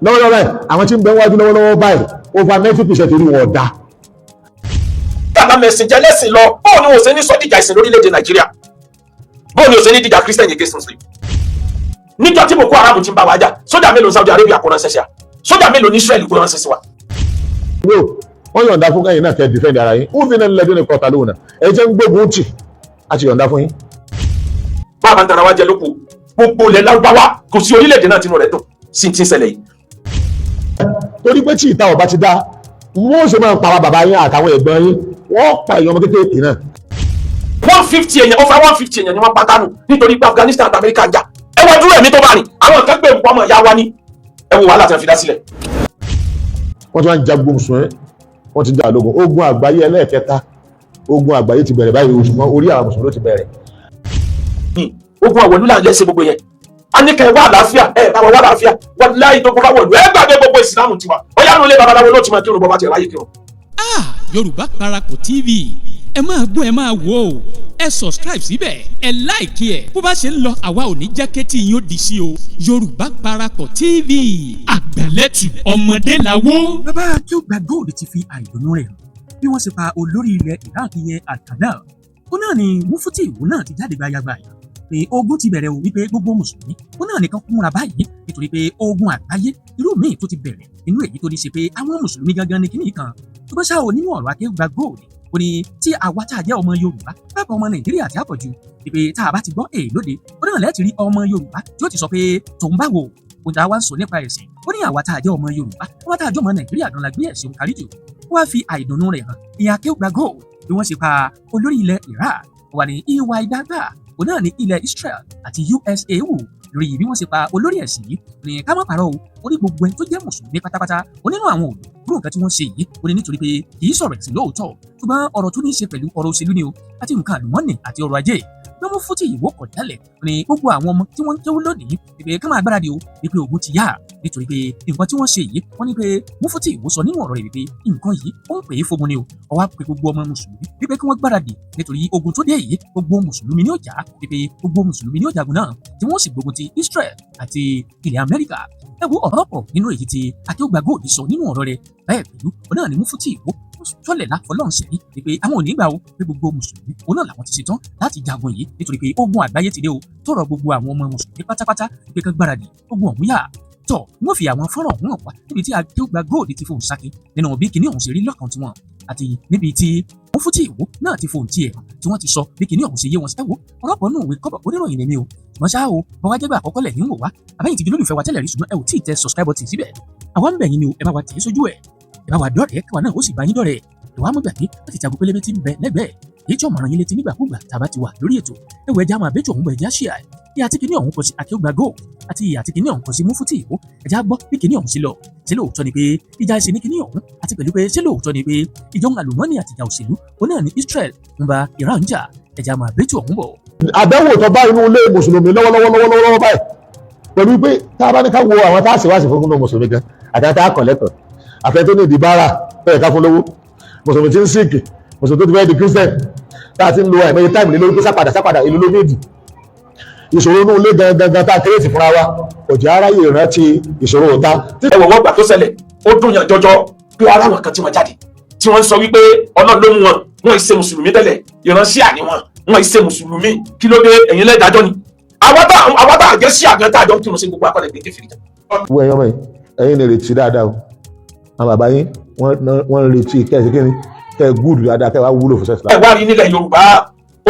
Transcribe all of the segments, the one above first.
lọ́wọ́lọ́wọ́ báyìí àwọn tí ń bẹ wájú lọ́wọ́lọ́wọ́ báyìí over 90% orí wọn ọ̀dà. kàlà mẹ̀sìn jẹ́ lẹ́sìn lọ báwo ni wọ́n ṣe ní sọ́díjà ìsìn lórílẹ̀‐èdè Nàìjíríà báwo ni wọ́n ṣe ní dìjà Christian against Muslim. níjọ́ tí Boko Haram ti ń bá wa jà sójà mélòó Saudi Arabia kó ránṣẹ́ sí wa sójà mélòó ní Israel kó ránṣẹ́ sí wa. wọ́n yọ̀ǹda fún kẹ́yìn náà kẹ́ defend ara yín ó fi náà lẹ́dún ní kọ́ta lóhùn náà ẹ̀ jẹ́ ń gbógun tì àti yọ̀ǹda fún yín. bàbá ń tara wa jẹ lóko gbogbo ilẹ̀ Lárúbáwá kò sí orílẹ̀-èdè náà tinú rẹ̀ dùn sí ti ń ṣẹlẹ̀ yìí. torí pé tí ìta ọba ti dá wọ́n ṣe máa ń para bàbá yín àtàwọn ẹ̀gbọ́n yín wọ́n pa èèyàn ọmọ kékeré náà. 150 èèyàn over 150 èèyàn ni wọ́n pa dànù nítorí pé Afghanistan àti Amẹ́ríkà ń jà ẹ wọ́n dúró ẹ̀mí tó bá rìn àwọn kan gbé nǹkan ọmọ ìyá wa ní ẹ wo wàhálà tí wọ́n fi dá sílẹ̀. wọ́n ti wá ń jagun mùsùlùmí wọ́n ti jà lógun ogun àgbáyé ẹlẹ́ẹ̀kẹta ogun àgbáyé ti bẹ̀rẹ̀ báyìí ṣùgbọ́n orí àwọn mùsùlùmí ló ti bẹ̀rẹ̀. ogun àwọ̀lú là ń lẹ́sẹ̀ gbogbo yẹn a ní kẹ́ wá àlàáfíà ẹ bá wọn wá àlàáfíà wọ́n láyé tó kọ́ wọ̀lú ẹ gbàgbé gbogbo ìsìlámù tiwa ó yá nulẹ̀ babaláwo ló ti máa kírun bọ́ bá ti ráyè kírun. Yorùbá Parapọ̀ TV ẹ máa gbọ́ ẹ máa wò ó ẹ subscribe síbẹ̀ ẹ láìkí ẹ bó bá ṣe ń lọ àwa ò ní jákẹ́tì yín ó di sí o Yorùbá Parapọ̀ TV àgbàlẹ́tù ọmọdé làwọ̀. bàbá Akeugba Gold ti fi àìdùnnú rẹ̀ hàn bí wọ́n ṣe pa olórí ilẹ̀ Iraq yẹn Al-Qaeda ó náà ni Mufti ìwò náà ti jáde gbayagbaya pé ogun ti bẹ̀rẹ̀ o wípé gbogbo mùsùlùmí ó náà nìkan kúnra báyìí nítorí pé ogun àgbáyé irú míì tó ti bẹ̀rẹ̀ inú èyí tó ní ṣe pé àwọn mùsùlùmí gangan ní kíní kan tó bá ṣáà nínú ọ̀rọ̀ Akeugba Gold ó ní tí àwa tá a jẹ́ ọmọ Yorùbá pápá ọmọ Nàìjíríà ti àpọ̀jù pé tá a bá ti gbọ́ lóde ó náà lẹ́ẹ̀tì rí ọmọ Yorùbá tí ó ti sọ pé tòun bá wò ó dá wa ń sọ nípa ẹ̀sìn ó ní àwa tá a jẹ́ ọmọ Yorùbá wọ́n tá a jẹ́ ọmọ Nàìjíríà gan la gbé ẹ̀sìn kárí jù ó wá fi àìdùnnú rẹ̀ hàn ìyá Akeugba Gold bí wọ́n ṣe pa olórí ilẹ̀ Iraq wà ní ìwà ìdágbà òun náà ní ilẹ̀ Israel àti USA wù lórí bí wọ́n ṣe pa olórí ẹ̀sìn yìí ní ká má parọ́ o ó ní gbogbo ẹni tó jẹ́ mùsùlùmí pátápátá ó nínú àwọn òdò fún nǹkan tí wọ́n ṣe yìí ó ní nítorí pé kì í sọ̀rọ̀ ẹ̀sìn lóòótọ́ ṣùgbọ́n ọ̀rọ̀ tó ní í ṣe pẹ̀lú ọ̀rọ̀ òṣèlú ni o àti nǹkan àlùmọ́ọ́nì àti ọrọ̀ ajé ló mú Mufti ìwò kọ̀ jálẹ̀ ní gbogbo àwọn ọmọ tí wọ́n ń kéwú lónìí pé ká máa gbáradì o wípé ogun ti yá nítorí pé nǹkan tí wọ́n ṣe yìí wọ́n ní pé Mufti ìwò sọ nínú ọ̀rọ̀ rẹ̀ wípé nǹkan yìí ó ń pè é fógun ni o ó wá pé gbogbo ọmọ mùsùlùmí wípé kí wọ́n gbáradì nítorí ogun tó dé yìí gbogbo mùsùlùmí ni ó jà wípé gbogbo mùsùlùmí ni ó jagun náà tí wọ́n sì gbógun ti Israel àti ilẹ̀ Amẹ́ríkà ẹ wo ọ̀rọ̀ pọ̀ nínú èyí tí Akeugba Gold sọ nínú ọ̀rọ̀ rẹ̀ bẹ́ẹ̀ pẹ̀lú òun náà ni Mufti ìwò tọ́lẹ̀ láfọlọ́run sẹ̀rí pé àwọn ò ní gbà ó pé gbogbo mùsùlùmí òun náà làwọn ti ṣetán láti jagun yìí nítorí pé ogun àgbáyé ti dé o tọrọ gbogbo àwọn ọmọ mùsùlùmí pátápátá pé kán gbáradì ogun ọ̀hún yà tọ wọ́n fi àwọn fọ́nrán ọ̀hún hàn wá níbi tí Akeugba Gold ti fohùn sáké nínú bí kinní ọ̀hún ṣe rí lọ́kàn tiwọn àti níbi tí Mufti ìwò náà ti fohùn tiẹ̀ hàn tí wọ́n ti sọ bí kinní ọ̀hún ṣe yé wọn sí ẹ̀wọ̀ ọlọ́pàá náà òwe kọ́bọ̀ oníròyìn lèmi o ṣùgbọ́n ṣá o bọ́wá jẹ́gbẹ́ àkọ́kọ́ lẹ̀ ní wò wá àbẹ́yìn ti di lólùfẹ́ wa tẹ́lẹ̀ rí ṣùgbọ́n ẹ ò tí ì tẹ subscribe button síbẹ̀ àwa ń bẹ̀ yín ni o ẹ bá wa tẹ̀ sójú ẹ̀ ẹ bá wa dọ́rẹ̀ẹ́ káwa náà ó sì bá yín dọ́rẹ̀ẹ́ ìwà amúgbàgbé láti tàgò pélébé tí ń bẹ lẹ́gbẹ̀ẹ́ èyí tí ọmọràn yín létí nígbàkúgbà tá a bá ti wà lórí ètò ẹwọ ẹja máa bẹjọ òun bọ ẹja ṣíà ìyá àti kìnìún ọ̀hún kọ sí Akeugba Gold àti ìyá àti kìnìún ọ̀hún kọ sí Mufti ìwò ẹja gbọ́ bí kìnìún ọ̀hún sí lọ ṣé lóòótọ́ ni pé ìjà ẹsẹ ní kìnìún ọ̀hún àti pẹ̀lú pé ṣé lóòótọ́ ni pé ìjọ àlùmọ́ọ́nì àti ìjà òṣèlú ó náà ní Israel ń ba Iran jà ẹja máa bẹjọ òun bọ. àdánwò tó bá inú ilé mùsùlùmí lọ́wọ́lọ́wọ́ báyìí pẹ̀lú pé tá a bá ní ká wo àwọn tá a ṣèwádìí fún inú mùsùlùmí gan àti àti àkànlẹ́kọ̀ọ́ àfẹ́ tó ní ìdí bára bẹ́ẹ̀ ká fún lówó mùsùlùmí tí ń síkì mùsùlùmí tó ti fẹ́ di Christian tá a ti ń lo àìmọye táìmù lórí pé sápadà ìlú ló méjì ìṣòro inú ilé gangan tá a kérésì fúnra wa kò jẹ́ aráyè ìrántí ìṣòro òta. ẹ̀wọ̀n wọ́n gbà tó ṣẹlẹ̀ ó dùn yàn jọjọ pé ara wọn kan tí wọ́n jáde tí wọ́n ń sọ wípé Ọlọ́run ló mú wọn ìṣe mùsùlùmí tẹ́lẹ̀ ìránṣẹ́ àní wọn ìṣe mùsùlùmí kí ló dé ẹ̀yin lẹ́ẹ̀dájọ́ ni àwa tá àjẹ́ sí àgbẹ̀ tá àjọ kírun sí gbogbo akọ́lẹ̀ gbèké fìdí. wọ́n ẹ̀yọ́ mọ̀ ẹ̀yin lè retí dáadáa o àwọn bàbá yín wọ́n ń retí kẹ́ẹ̀sì kíni kẹ́ẹ̀ gúùdù dáadáa kẹ́ẹ̀ wá wúlò fún sẹ́sì. ẹ wá rí nílẹ̀ Yorùbá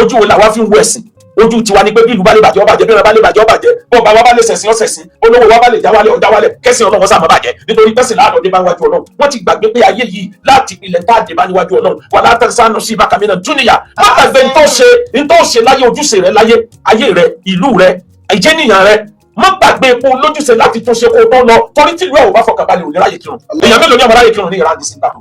ojú wo làwa fi ń wo ẹ̀sìn ojú tiwa ni pé bí ìlú bá lè bàjẹ́ ó bàjẹ́ bí ìran bá lè bàjẹ́ ó bàjẹ́ bó ọba wa bá lè ṣẹ̀sìn ó ṣẹ̀sìn olówó wa bá lè jáwálé ó jáwálé kẹ́sìn Ọlọ́run sáà má bàjẹ́ nítorí pẹ́sìn láàánú dé bá níwájú Ọlọ́run wọ́n ti gbàgbé pé ayé yìí láti ilẹ̀ tá a dé bá níwájú Ọlọ́run wà látàsánù sí ibàkàmínà dúnìyà má gbàgbé ntọ́ ṣe láyé ojúṣe rẹ láyé ayé rẹ ìlú rẹ ìjẹ́nìyàn rẹ má gbàgbé epo lójúṣe láti tún ṣe kó tó lọ torí tí ìlú ẹ̀ ò bá fọkànbalẹ̀ òní ráyè kírun èèyàn mélòó ní ọmọ ráyè kírun ní ìran àdìsí ìgbà kan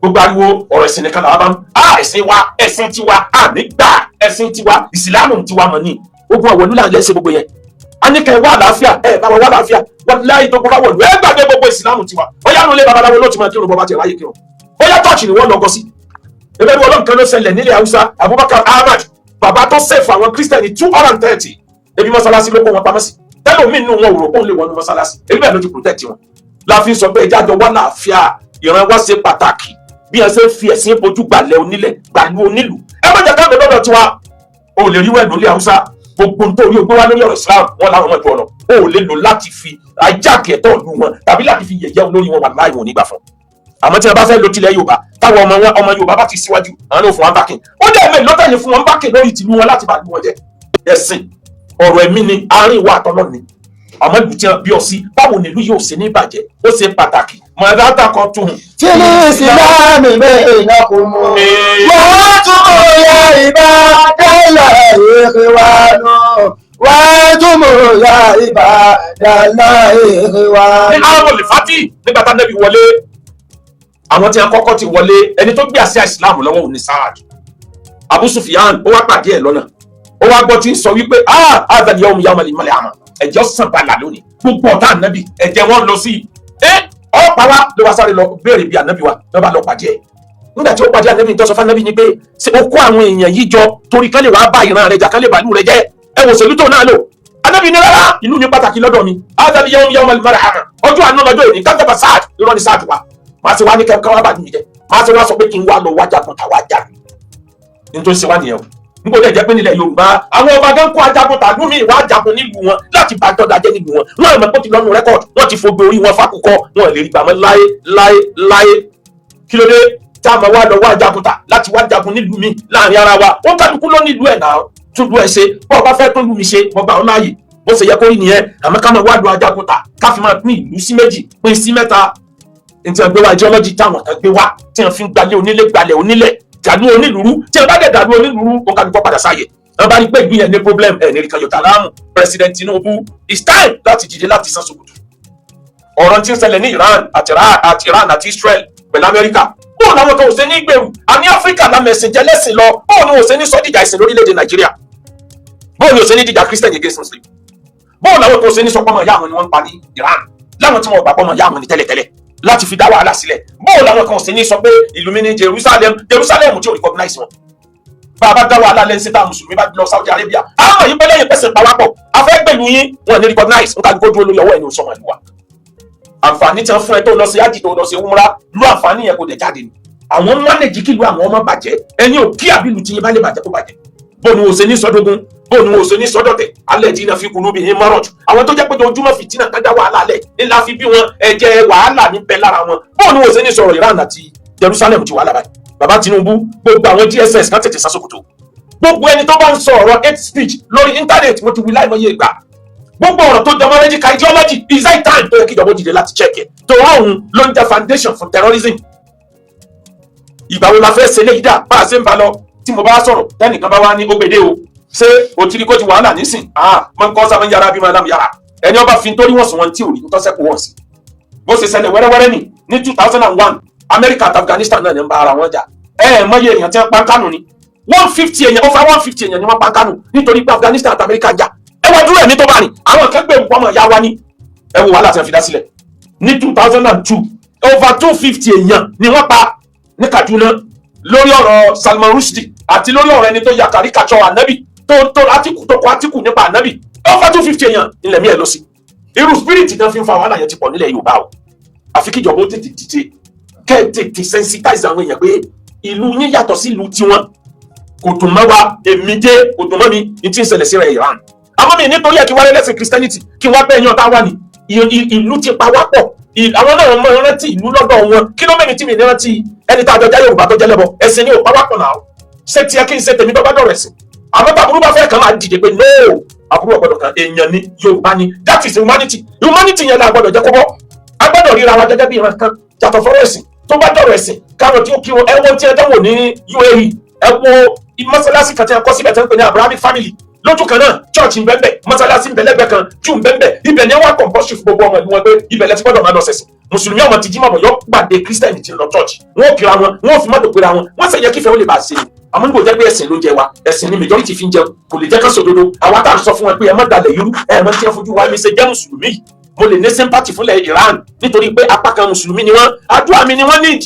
gbogbo ariwo ọ̀rọ̀ ẹ̀sìn nìkan làwọn bá ń ẹ̀sìn wa ẹ̀sìn tiwa àmì gbà ẹ̀sìn tiwa ìsìlámù tiwa mọ̀ ní ogun àwọ̀lú là ń lẹ́sẹ̀ gbogbo yẹn a ní kẹ́ wá àlàáfíà bá wa wá àlàáfíà wọ́n láyé tó gbogbo àwọ̀lú gbàgbé gbogbo ìsìlámù tiwa ó yá nulẹ̀ babaláwo ló ti máa kírun bọ́ bá ti ráyè kírun ó yá tọ́ọ̀chì ni wọ́n lọ gọ sí ebe bí Ọlọ́run kan ló ṣẹlẹ̀ nílẹ̀ Haúsá Abubakar Ahmad bàbá tó sẹ́fù àwọn Kírísítẹ̀nì 230 ebi mọ́sálásí ló kó wọn pamọ́ sí tẹ́lómi nínú wọn rò pọ́n lè wọnú mọ́sálásí èyí bẹ́ẹ̀ ló ti protect wọn la fi sọ pé ìjájọ wà láàfíà ìran wa ṣe pàtàkì bí ẹ ṣe fi ẹ̀sìn bojú gbalẹ̀ onílẹ̀ gbàlú onílù ẹ má jẹ́ káàdé lọ́dọ̀ tiwa o lè rí wẹ́ẹ̀nù ilé haúsá gbogbo nítorí ogbó wa lórí ọ̀rọ̀ Islam wọn làwọn ọmọ ìjọ ọ̀nà o lè lò láti fi ajáàkì ẹ̀tọ́ ìlú wọn tàbí láti fi yẹ̀yẹ́ olórí wọn wà láì wọn nígbà fún àmọ́ tí wọn bá fẹ́ lo tilẹ̀ Yorùbá táwọn ọmọ Yorùbá bá ti síwájú àwọn ò fún wọn bákìn ó dẹ̀ mẹ́rin lọ́tẹ̀yìn fún wọn bákìn lórí tìlú wọn láti bá lù wọn jẹ ẹ̀sìn ọ̀rọ̀ ẹ̀mí ni àárín ìwà àtọ́lọ́ ni àmọ́ ìlú tí wọn bí ọ sí báwo ni ìlú yóò ṣe ní ìbàjẹ́ ó ṣe pàtàkì mọ̀ọ́dá kan tún. tí ní ìsìlámì bẹ́ẹ̀ iná kò mọ̀ wọ́n tún ya ìbá dálà èrè wa nù wọ́n tún mọ̀ ya ìbá dálà èrè wa nù. ní àwọn olùfàtì nígbà tá nẹ́bí wọlé àwọn tí wọn kọ́kọ́ ti wọlé ẹni tó gbé àsíá ìsìlámù lọ́wọ́ òní Saad Abu Sufyan ó wá pàdé ẹ̀ lọ́nà ó wá gbọ́ tí ń sọ wípé àdàlẹ́ ọ̀hún yàwọn ìmọ̀lẹ̀ àmọ́ ẹ̀jẹ̀ sàn balà lónìí gbogbo ọ̀tá ànábì ẹ̀jẹ̀ wọn lọ sí ọ̀pá wa ló wá sáré lọ béèrè bí ànábì wa ló bá lọ pàdé ẹ̀ nígbà tí ó pàdé ànábì tó sọ fún ànábì ni pé ṣé o kó àwọn èèyàn yìí jọ torí kán lè wá bá ìran rẹ̀ jà kán lè bàálù rẹ̀ jẹ́ ẹ wò sèlú tó náà lò ànábì ní rárá ìlú ní pàtàkì lọ́dọ̀ mi àdàlẹ́ ọ̀hún yàwọn ìmọ̀lẹ̀ àmọ́ ọjọ́ àná lọ́jọ́ èní kájọba Saad irọ́ ni Saad wa máa ṣe wá ní kẹ́kẹ́ wá bàálù mi jẹ́ máa ṣe wá sọ pé kí n wá lọ wájà kan tàwa jà nítorí ṣe wá nìyẹn o nígbà tó jẹ́ pé nílẹ̀ Yorùbá àwọn ọba gan kó ajagun tàbí mi ìwà ajagun nílùú wọn láti bá tọ́jà jẹ́ nílùú wọn wọn àmọ́ pé ti lọ́nu rẹ́kọ̀dù wọn ti fogbe orí wọn fákùkọ wọn lè rí gbàmọ́ láyé kí ló dé tá a máa wá lọ wá ajagun tà láti wá ajagun nílùú mi láàrin ara wa wọn kálukú ló nílùú ẹ̀ náà tún lu ẹ̀ ṣe bọ́ ọba fẹ́ tó lù mí ṣe mo gbà ọ́ láàyè bó ṣe yẹ kó rí nìyẹn àmọ́ ká máa wá lọ ajagun tà ká fi máa pín ìlú sí méjì pín sí mẹ́ta ní ti wọn gbé wá geology táwọn kan gbé wá tí wọn fi ń gbalẹ̀ onílẹ̀ dàlú onílùú tí wọn bá dẹ̀ dàlú onílùú ó kálukú padà sáyè wọn bá rí pé ìgbìyànjú ní problem ẹ̀ ní kan yọ̀tà láàmú President Tinubu it's time láti dìde láti san sòkòtò ọ̀rọ̀ tí ń ṣẹlẹ̀ ní Iran àti Israel pẹ̀lú Amẹ́ríkà bóun làwọn kan ò ṣe ní gbèrú àní Áfíríkà lámẹ̀sìn jẹ́ lẹ́sìn lọ bóun ni ò ṣe ní sọ́díjà ìsìn lórílẹ̀‐èdè Nàìjíríà bóun ni ò ṣe ní dìjà Christian against Muslim bóun làwọn kan ò ṣe ní sọpọ́mọ ìyá àwọn ni wọ́n ń pa ní Iran láwọn tí wọ́n gbà pọ́mọ ìyá àwọn ni tẹ́lẹ̀tẹ́lẹ̀ láti fi dá wàhálà sílẹ̀ bóun làwọn kan ò ṣe ní sọ pé ìlú mi ní Jerusalem tí ò recognize wọn bàbá dá wàhálà lẹ́yìn síta mùsùlùmí bá lọ Saudi Arabia àwọn yìí pẹ́lẹ́yìn pẹ́sẹ̀ pawápọ̀ afẹ́gbẹ̀lú yín wọn ní recognize nǹkan kó dúró lórí ọwọ́ ẹni òsọmọ ìlú wa àǹfààní tí wọ́n fún ẹ tó lọ sí ájì tó lọ sí umra lu àǹfààní yẹn kò dẹ̀ jáde ni àwọn mánéjì kìlú àwọn ọmọ bàjẹ́ ẹni ò kí àbílù tí yín bá lè bàjẹ́ kó bàjẹ́ bó ni wò ṣe ní sọdógún bó ni wò ṣe ní sọdọ̀tẹ̀ alẹ́ tí iná fi kunu bí yín mọ́rọ̀ jù àwọn tó jẹ́ pé ojúmọ́ fìtínà kan dá wàhálà lẹ̀ ńlá fi bí wọn ẹ̀jẹ̀ wàhálà ní bẹ lára wọn bó ni wò ṣe ní sọ̀rọ̀ Iran àti Jerusalem ti wàhálà báyìí bàbá Tinubu gbogbo àwọn DSS kan tètè sásòkòtò gbogbo ẹni tó bá ń sọ ọ̀rọ̀ hate speech lórí íńtánẹ́ẹ̀tì mo ti wí láìmọye ìgbà gbogbo ọ̀rọ̀ tó jọmọ́ medical ideology is high time tó yẹ kí ìjọba dìde láti check ẹ̀ tó ọ̀hún ló ń jẹ́ foundation for terrorism ìgbà wo la fẹ́ ṣe léyìí dà bá a ṣe ń ba lọ tí mo bá sọ̀rọ̀ tẹ́nìkan bá wá ní ó gbèdé o ṣé o ti rí kó ti wàhálà nísìn mọ nǹkan sábà ń yára bí máa dám yára ẹni ọba fi ń torí wọ̀n sùn wọn tí ò rí ń tọ́sẹ̀ kó wọ̀n sí bó ṣe ṣẹlẹ̀ wẹ́rẹ́wẹ́rẹ́ ní 2001 Amẹ́ríkà àti Afghanistan náà ní ń bá ara wọn jà mọye èèyàn tí wọ́n pa Kánò ni 150 èèyàn over 150 èèyàn ni wọ́n pa Kánò nítorí pé Afghanistan àti Amẹ́ríkà jà ẹ wá dúró ẹ̀mí tó bá rìn àwọn kan gbé nǹkan ọmọ ìyá wa ní ẹ wo wàhálà tí wọ́n fi dá sílẹ̀ ní 2002 over 250 èèyàn ni wọ́n pa ní Kaduna lórí ọ̀rọ̀ Salman Rushdie àti lórí ọ̀rọ̀ ẹni tó ya kàríkàtsọ ànábì tó kọ átíkù nípa ànábì over 250 èèyàn ilẹ̀ mi ẹ̀ lọ sí irú spirit náà fi ń fa wàhálà yẹn ti pọ̀ nílẹ̀ Yorùbá o àfi kíjọba ó tètè dìde kẹ́ ẹ̀ tètè sensitize àwọn èèyàn pé ìlú yín yàtọ̀ sí ìlú tiwọn kò dùn mọ́ wa èmi dé kò dùn mọ́ mi ní tí ń ṣẹlẹ̀ sí rẹ̀ Iran àmọ́ mi nítorí ẹ̀ kí wálé lẹ́sìn Christianity kí wá bẹ́ẹ̀ yan táwa ni ìlú ti pa wá pọ̀ àwọn náà mọ rántí ìlú lọ́dọ̀ wọn kí ló mẹ́rin tí mi ní rántí ẹni tá a jọjá Yorùbá tó jẹ́lẹ́bọ ẹ̀sìn ni ò pa wá pọ̀ náà ṣé tiẹ̀ kí n ṣe tèmi tó bá dọ̀rọ̀ ẹ̀sìn àmọ́ bá burú bá fẹ́ kàn máa dìde pé no àbúrò ọ̀gbọ́dọ̀ kan èèyàn ni Yorùbá ni that is humanity yẹn la gbọ́dọ̀ jẹ́ kó bọ́ a gbọ́dọ̀ ríra wa gẹ́gẹ́ bí ìran kan yàtọ̀ fọ́rọ̀ ẹ̀sìn tó bá dọ̀rọ̀ ẹ̀sìn káwọn tí ó kí wọn ẹwọ́n tí ẹ dánwò ní UAE ẹ wo mọ́sálásí kan tí a kọ́ síbẹ̀ tí wọ́n ń pè ní Abrahamic family lójú kan náà church ń bẹ́ẹ̀ mọ́sálásí ń bẹ́ẹ̀ kan jù ń bẹ́ẹ̀ ibẹ̀ ni wọ́n compulsory fún gbogbo ọmọ ìlú wọn pé ibẹ̀ lẹ́tí gbọ́dọ̀ máa lọ sẹ̀sìn mùsùlùmí ọmọ ti jí mọ̀mọ́ yọ gbàdé Christian ti lọ church wọn ò kíra wọn wọn ò fi mọ́tò pera wọn wọ́n sì yẹ kífẹ́ ó lè bá a ṣe ni àmọ́ níbo jẹ́ pé ẹ̀sìn ló jẹ wa ẹ̀sìn ni majority fi ń jẹun kò lè jẹ́ ká sòdodo àwa tá à ń sọ fún wọn pé ẹ má dalẹ̀ irú ẹ má tí ẹ fojú wa mi ṣe jẹ́ mùsùlùmí mo lè ní sympathy fúnlẹ̀ Iran nítorí pé apá kan mùsùlùmí ni wọ́n àdúrà mi ni wọ́n need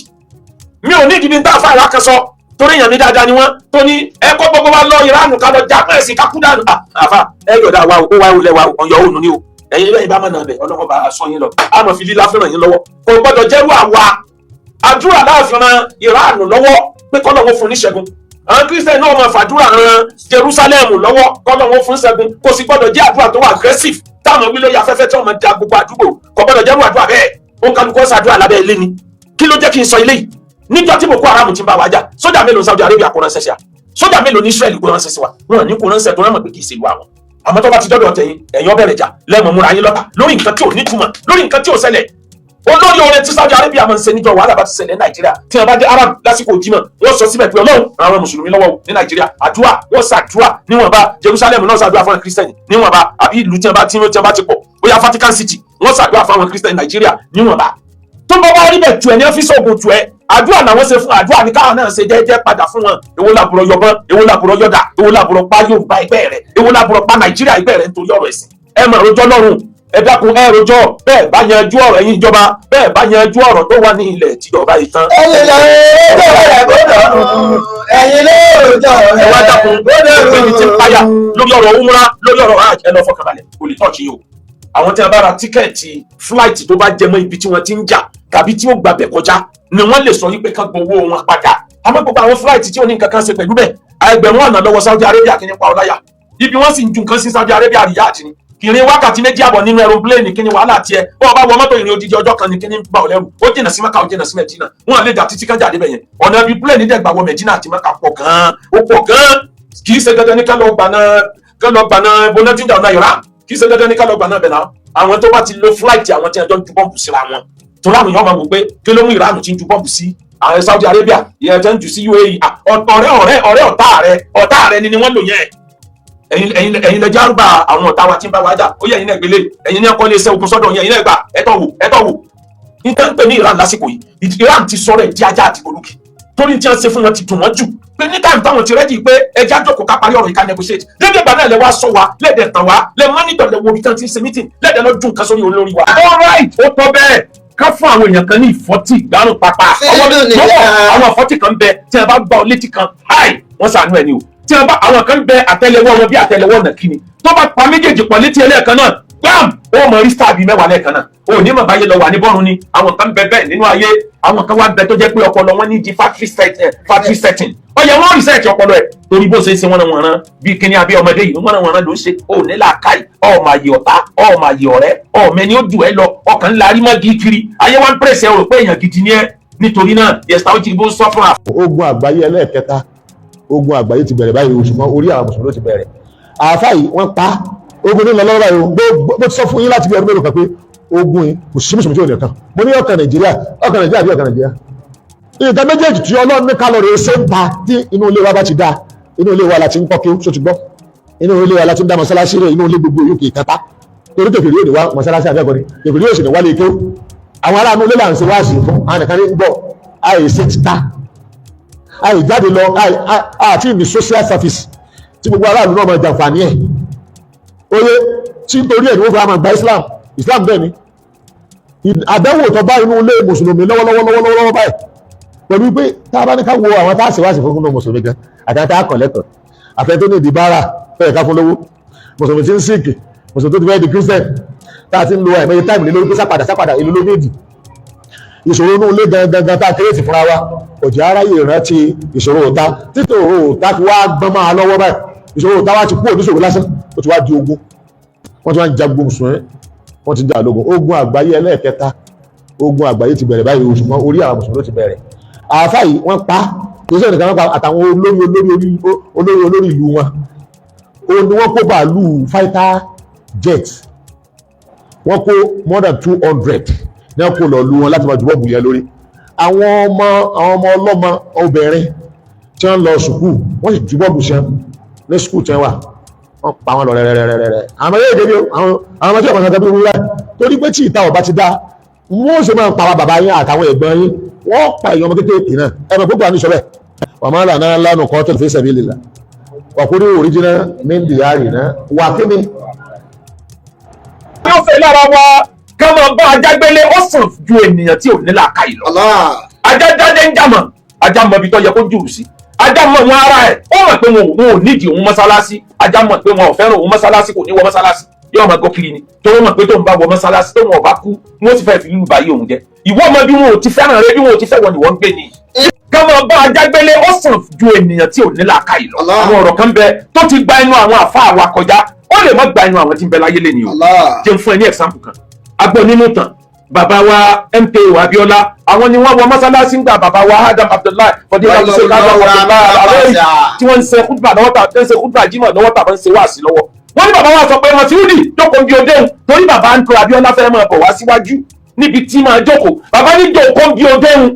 mi ò ní ìdíbi tá a fà wá kan sọ torí èèyàn mi dáadáa ni wọ́n tó ní ẹ kó gbogbo wa lọ Iran ká lọ jà pẹ́ẹ́sì ká kú dànù àfà ẹ yọ̀dà wa ó wá olẹ̀ wa ọ̀yọ́ òun ni o ẹ̀yin lẹ́yìn bá mọ̀ náà bẹ̀ ọlọ́wọ́ bá aṣọ yín lọ àmọ́ fi lílá fẹ́ràn yín lọ́wọ́ kò gbọ́dọ̀ jẹ́rú àwa àdúrà láàfin ran Iran lọ́wọ́ pé kọ́lọ́wọ́ fún níṣẹ́gun àwọn Christian náà máa fàdúrà ran Jerusalem lọ́wọ́ kọ́lọ́wọ́ fún ṣẹ́gun kò sì gbọ́dọ̀ jẹ́ àdúrà tó wà aggressive táwọn wílé ya afẹ́fẹ́ tí wọ́n máa da gbogbo àdúgbò kò gbọ́dọ̀ jẹ́rú àdúrà bẹ́ẹ̀ ó ń kálukọ́ sàdúrà lábẹ́ ilé ni kí ló jẹ́ kí n sọ ilé yìí níjọ́ tí Boko Haram ti ń bá wa jà sójà mélòó Saudi Arabia kó ránṣẹ́ sí wa sójà mélòó ní Israel kó ránṣẹ́ sí wa wọn ní kó ránṣẹ́ tó rámọ̀ pé kì í ṣe ìlú àwọn àmọ́ tó bá ti dọ́dọ̀ tẹ̀yìn ẹ̀yàn bẹ̀rẹ̀ jà lẹ́mọ̀ múra yín lọ́ta lórí nǹkan tí ò ní túmọ̀ lórí nǹkan tí ò ṣẹlẹ̀ olórí orin tí Saudi Arabia máa ń ṣe níjọ́ wàhálà bá ti ṣẹlẹ̀ ní Nàìjíríà tí wọ́n bá dé Arab lásìkò Jímọ̀ wọ́n sọ síbẹ̀ pé Ọlọ́run àwọn mùsùlùmí lọ́wọ́ ní Nàìjíríà àdúrà wọ́n ṣàdúrà níwọ̀nba Jerusalem náà ṣàdúrà fún Kírísítẹ́nì níwọ̀nba àbí ìlú tí wọ́n bá ti pọ̀ bóyá Vatican City wọ́n ṣàdúrà fún àwọn Kírísítẹ́nì Nàìjíríà níwọ̀nba tó bá wá rí bẹ̀ tu ẹ̀ ní ọ́fíìsì ògùn tu ẹ̀ àdúrà làwọn ṣe fún àdúrà ní káwọn náà ṣe jẹ́jẹ́ padà fún wọn èwo làbúrò yọbọn èwo làbúrò yọdà èwo làbúrò pa Yorùbá ẹgbẹ́ rẹ̀ èwo làbúrò pa Nàìjíríà ẹgbẹ́ rẹ̀ nítorí ọ̀rọ̀ ẹ̀sìn ẹ mọ̀ rojọ́ lọ́rùn ẹ dákun ẹ rojọ́ bẹ́ẹ̀ bá yanjú ọ̀rọ̀ ẹ̀yin ìjọba bẹ́ẹ̀ bá yanjú ọ̀rọ̀ tó wà ní ilẹ̀ tìjọba yìí tán. ẹ̀yin lè ẹ wá dákun ẹgbẹ́ mi ti páyà lórí ọ̀rọ̀ umra lórí ọ̀rọ̀ hajj ẹ lọ fọkànbalẹ̀ kò lè tọ́ọ̀kì yìí o àwọn tí a bá ra tíkẹ́ẹ̀tì fúláìtì tó bá jẹmọ́ ibi tí wọ́n ti ń jà tàbí tí ó gbàbẹ̀ kọjá ni wọ́n lè sọ wípé kán gbowó wọn padà àmọ́ gbogbo àwọn fúláìtì tí ò ní nǹkan kan ṣe pẹ̀lú bẹ́ẹ̀ ẹgbẹ̀rún ọ̀nà lọ́wọ́ Saudi Arabia kí ni pa ọláyà ibi wọ́n sì ń ju nǹkan sí Saudi Arabia Riyadh ni kìnìún wákàtí méjì àbọ̀ nínú aeroplane kí ni wàhálà tiẹ̀ bọ́ọ̀ bá wọ mọ́tò ìrìn odidi ọjọ́ kan ni kí ni bá ọ lẹ́rù ó jìnà sí Mẹ́kà ó jìnà sí Mẹ́dínà wọn lè dà títí kan jáde bẹ̀yẹn ọ̀nà ibi plane dẹ̀gbà wọ Mẹ́dínà àti Mẹ́kà pọ̀ gan-an ó pọ̀ gan-an kì í ṣe dandan ní ká lọ gbaná bonatinda ọ̀nà Iran kì í ṣe dandan ní ká lọ gbaná bẹ̀ náà àwọn tó bá ti lo flight àwọn tí ẹjọ́ ń ju bọ́ǹbù síra wọn tó láwọn èèyàn máa wò pé kí ló mú Iran ti ń ju bọ́ǹbù sí àwọn Saudi Arabia ìyẹn tó ń jù sí UAE ọ̀rẹ́ ọ̀tá rẹ ni wọ́n lò yẹn ẹ̀yin lẹ járúbà àwọn ọ̀tá wa tí ń bá wa jà ó yẹ ẹ̀yin náà gbélé ẹ̀yin ní ẹ̀kọ́ lè ṣe ogun sọ́dọ̀ yẹn ẹ̀yin náà gbà ẹ̀tọ́ wò nítorí pé ní Iran lásìkò yìí Iran ti sọ̀rọ̀ ẹ̀ di ajá àti olùkì torí tí wọ́n ṣe fún wọn ti dùn wọ́n jù pé ní táìmù táwọn ti rẹ́dí pé ẹja jókòó ká parí ọ̀rọ̀ ìka negotiate dédé ìgbà náà lẹ wá sọ wa lẹ́ẹ̀dẹ̀ tàn wá lẹ mọ́nítọ̀ lẹ wo ibi tí wọ́n ti ń ṣe meeting lẹ́ẹ̀dẹ̀ lọ dùn kan sórí olórí wa. all right ó tọ́ bẹ́ẹ̀ ká fún àwọn èèyàn kan ní ìfọ́tì ìgbárùn pápá àwọn ìfọ́tì kan bẹ tí wọ́n bá gbọ́ létí kan wọ́n ṣàánú ẹ̀ ni o tí wọ́n bá àwọn kan bẹ àtẹ́lẹwọ́ wọn bí àtẹ́lẹwọ́ nàkíni tó bá pa méjèèjì pọ̀ létí ẹlẹ́ẹ̀kan náà gbàm ó mọ rí star bíi mẹ́wàá lẹ́ẹ̀kan náà ó ní mọ̀ báyé lọ wà ní bọ́ọ̀rù ni àwọn kan bẹ bẹ́ẹ̀ nínú ayé àwọn kan wá bẹ tó jẹ́ pé ọpọlọ wọn ní di factory setting ó yẹ wọ́n research ọpọlọ ẹ̀ torí bó ṣe ń ṣe wọ́n rán bí kíní abẹ́ ọmọdé yìí wọ́n rán ló ń ṣe ó ní làákàyè ọmọ àyè ọ̀tá ọmọ àyè ọ̀rẹ́ ọmọ ẹni ó jù ẹ lọ ọkàn ńlá rí mọ́ kiri ayé wa ń pèsè ọ̀rọ̀ pé èèyàn gidi ni ẹ nítorí náà yẹsà ó ti bó sọ fún wa. ogun àgbáyé ẹlẹ́ẹ̀kẹta ogun àgbáyé ti bẹ̀rẹ̀ báyìí ṣùgbọ́n orí àwọn mùsùlùmí ti bẹ̀rẹ̀ àáfà yìí wọ́n pa ogun nílò lọ́wọ́ báyìí bó ti sọ fún yín láti bí ọdún mélòó kan pé ogun yìí kò sí mùsùlùmí tí ò ní ọ̀kan mo ní ọ̀kan Nàìjíríà bí ọ̀kan Nàìjíríà nǹkan méjèèjì tí Ọlọ́run ní kálọ̀rì ṣe ń ta tí inú ilé wa bá ti dá inú ilé wa láti ń kọ́ kí ó ti gbọ́ inú ilé wa láti ń dá mọ́sálásí rẹ̀ inú ilé gbogbo yóò kì í kátá torí kèfèrí yóò ní wá mọ́sálásí àbẹ́ẹ̀kọ́ ni kèfèrí yóò sì ní wálé ike àwọn aráàlú ilé là ń ṣe wáàsí fún àwọn nìkan ní gbọ́ àìsí ti ta àìjáde lọ àti ìní social service tí gbogbo aráàlú náà máa jàǹfààní ẹ̀ oye tí nítorí ẹ̀ ni wọ́n fi máa gba Islam bẹ́ẹ̀ ni àdánwò tó bá inú ilé mùsùlùmí lọ́wọ́lọ́wọ́ báyìí pẹ̀lú pé tá a bá ní ká wo àwọn tá a ṣèwádìí fún náà mùsùlùmí gan àti tá a kàn lẹ́kọ̀ọ́ àfẹ́ tó ní ìdí bára fẹ́ẹ̀ ká fún lówó mùsùlùmí tí ń síìkì mùsùlùmí tó ti fẹ́ di Christian tá a ti ń lo àìmọye táìmù lórí pé sápadà ìlú ló méjì ìṣòro inú ilé gangan tá a kérésì fúnra wa òjì aráyè rántí ìṣòro òta títò òta fi wá gbọ́n máa lọ́wọ́ báyìí ìṣòro òta wá ti kú òdúṣòro lásán ó ti wá di ogun wọ́n ti wá ń jagun mùsùlùmí wọ́n ti jà lógun ogun àgbáyé ẹlẹ́ẹ̀kẹta ogun àgbáyé ti bẹ̀rẹ̀ báyìí ṣùgbọ́n orí àwọn mùsùlùmí ti bẹ̀rẹ̀ àáfà yìí wọ́n pa kò sí ẹnìkan wọ́n pa àtàwọn olórí ìlú wọn ó ní wọ́n kó bàálù fighter jet wọ́n kó more than 200 ní wọ́n kó lọ lu wọn láti máa jùbọ́ bù yẹn lórí àwọn ọmọ ọlọ́mọ obìnrin tí wọ́n lọ sùkúù wọ́n sì jùbọ́ bù sẹ́n ní sùkúù tí wọ́n wà wọ́n pa wọn lọ rẹ̀rẹ̀rẹ̀rẹ̀ àwọn yóò débi àwọn ọmọ tí wọ́n kàn tẹ́bí wúrẹ́ torí pé tí ìta ọba ti dá wọ́n sì máa ń pa àwọn bàbá yín àtàwọn ẹ̀gbọ́n yín wọ́n pa èèyàn ọmọ kékeré náà ẹ̀mọ gbogbo àníṣọ́ bẹ́ẹ̀ wà máa là náà lánàá kọ́ tẹ̀lé fẹsẹ̀ mi lè la wàkúrú original mindiyari náà wà kí ni. yóò fẹ́ lára wa ká máa bá ajá gbélé ó sàn ju ènìyàn tí ò ní làákàyè lọ. ajá jáde ń jàmọ̀ ajá mọ ibi tó yẹ kó jùrù sí ajá mọ wọn ara ẹ̀ ó mọ̀ pé wọn ò nídìí òun mọ́sálásí ajá mọ̀ pé wọn ò fẹ́ràn òun mọ́sálásí kò ní wọ mọ́sálásí yóò máa gọ́ kiri ni tó wọ́n mọ̀ pé tó ń bá wọ mọ́sálásí tó wọn ò bá kú wọ́n ti fẹ́ fi lílù báyé òun jẹ́ ìwọ ọmọ bí wọn ò ti fẹ́ràn rẹ bí wọn ò ti fẹ́ wọn ni wọ́n ń gbé ni. káwọn bá ajágbélé ó sàn ju ènìyàn tí ò ní làákàyè lọ. àwọn ọ̀rọ̀ kan bẹ tó ti gba inú àwọn àfáà wa kọjá ó lè má gba inú àwọn tí ń bẹ láyé lé ní o. jẹ́ n fún ẹ ní example kan agbọ́ nínú tàn bàbá wa MKO Abiola àwọn ni wọ́n wọ mọ́sálásí ńgbà bàbá wa Adam Abdullahi fọdílà ṣe Adam Abdullahi tí wọ́n ń ṣe kúdùbà lọ́wọ́ tàbí ń ṣe kúdùbà jímọ̀ lọ́wọ́ tàbí ń ṣe wáàsí lọ́wọ́ wọ́n ní bàbá wa sọ pé wọ́n ti rúdì jókòó bí odéhùn torí bàbá MKO Abiola fẹ́ máa bọ̀ wá síwájú níbi tí máa jókòó bàbá ní jókòó bí odéhùn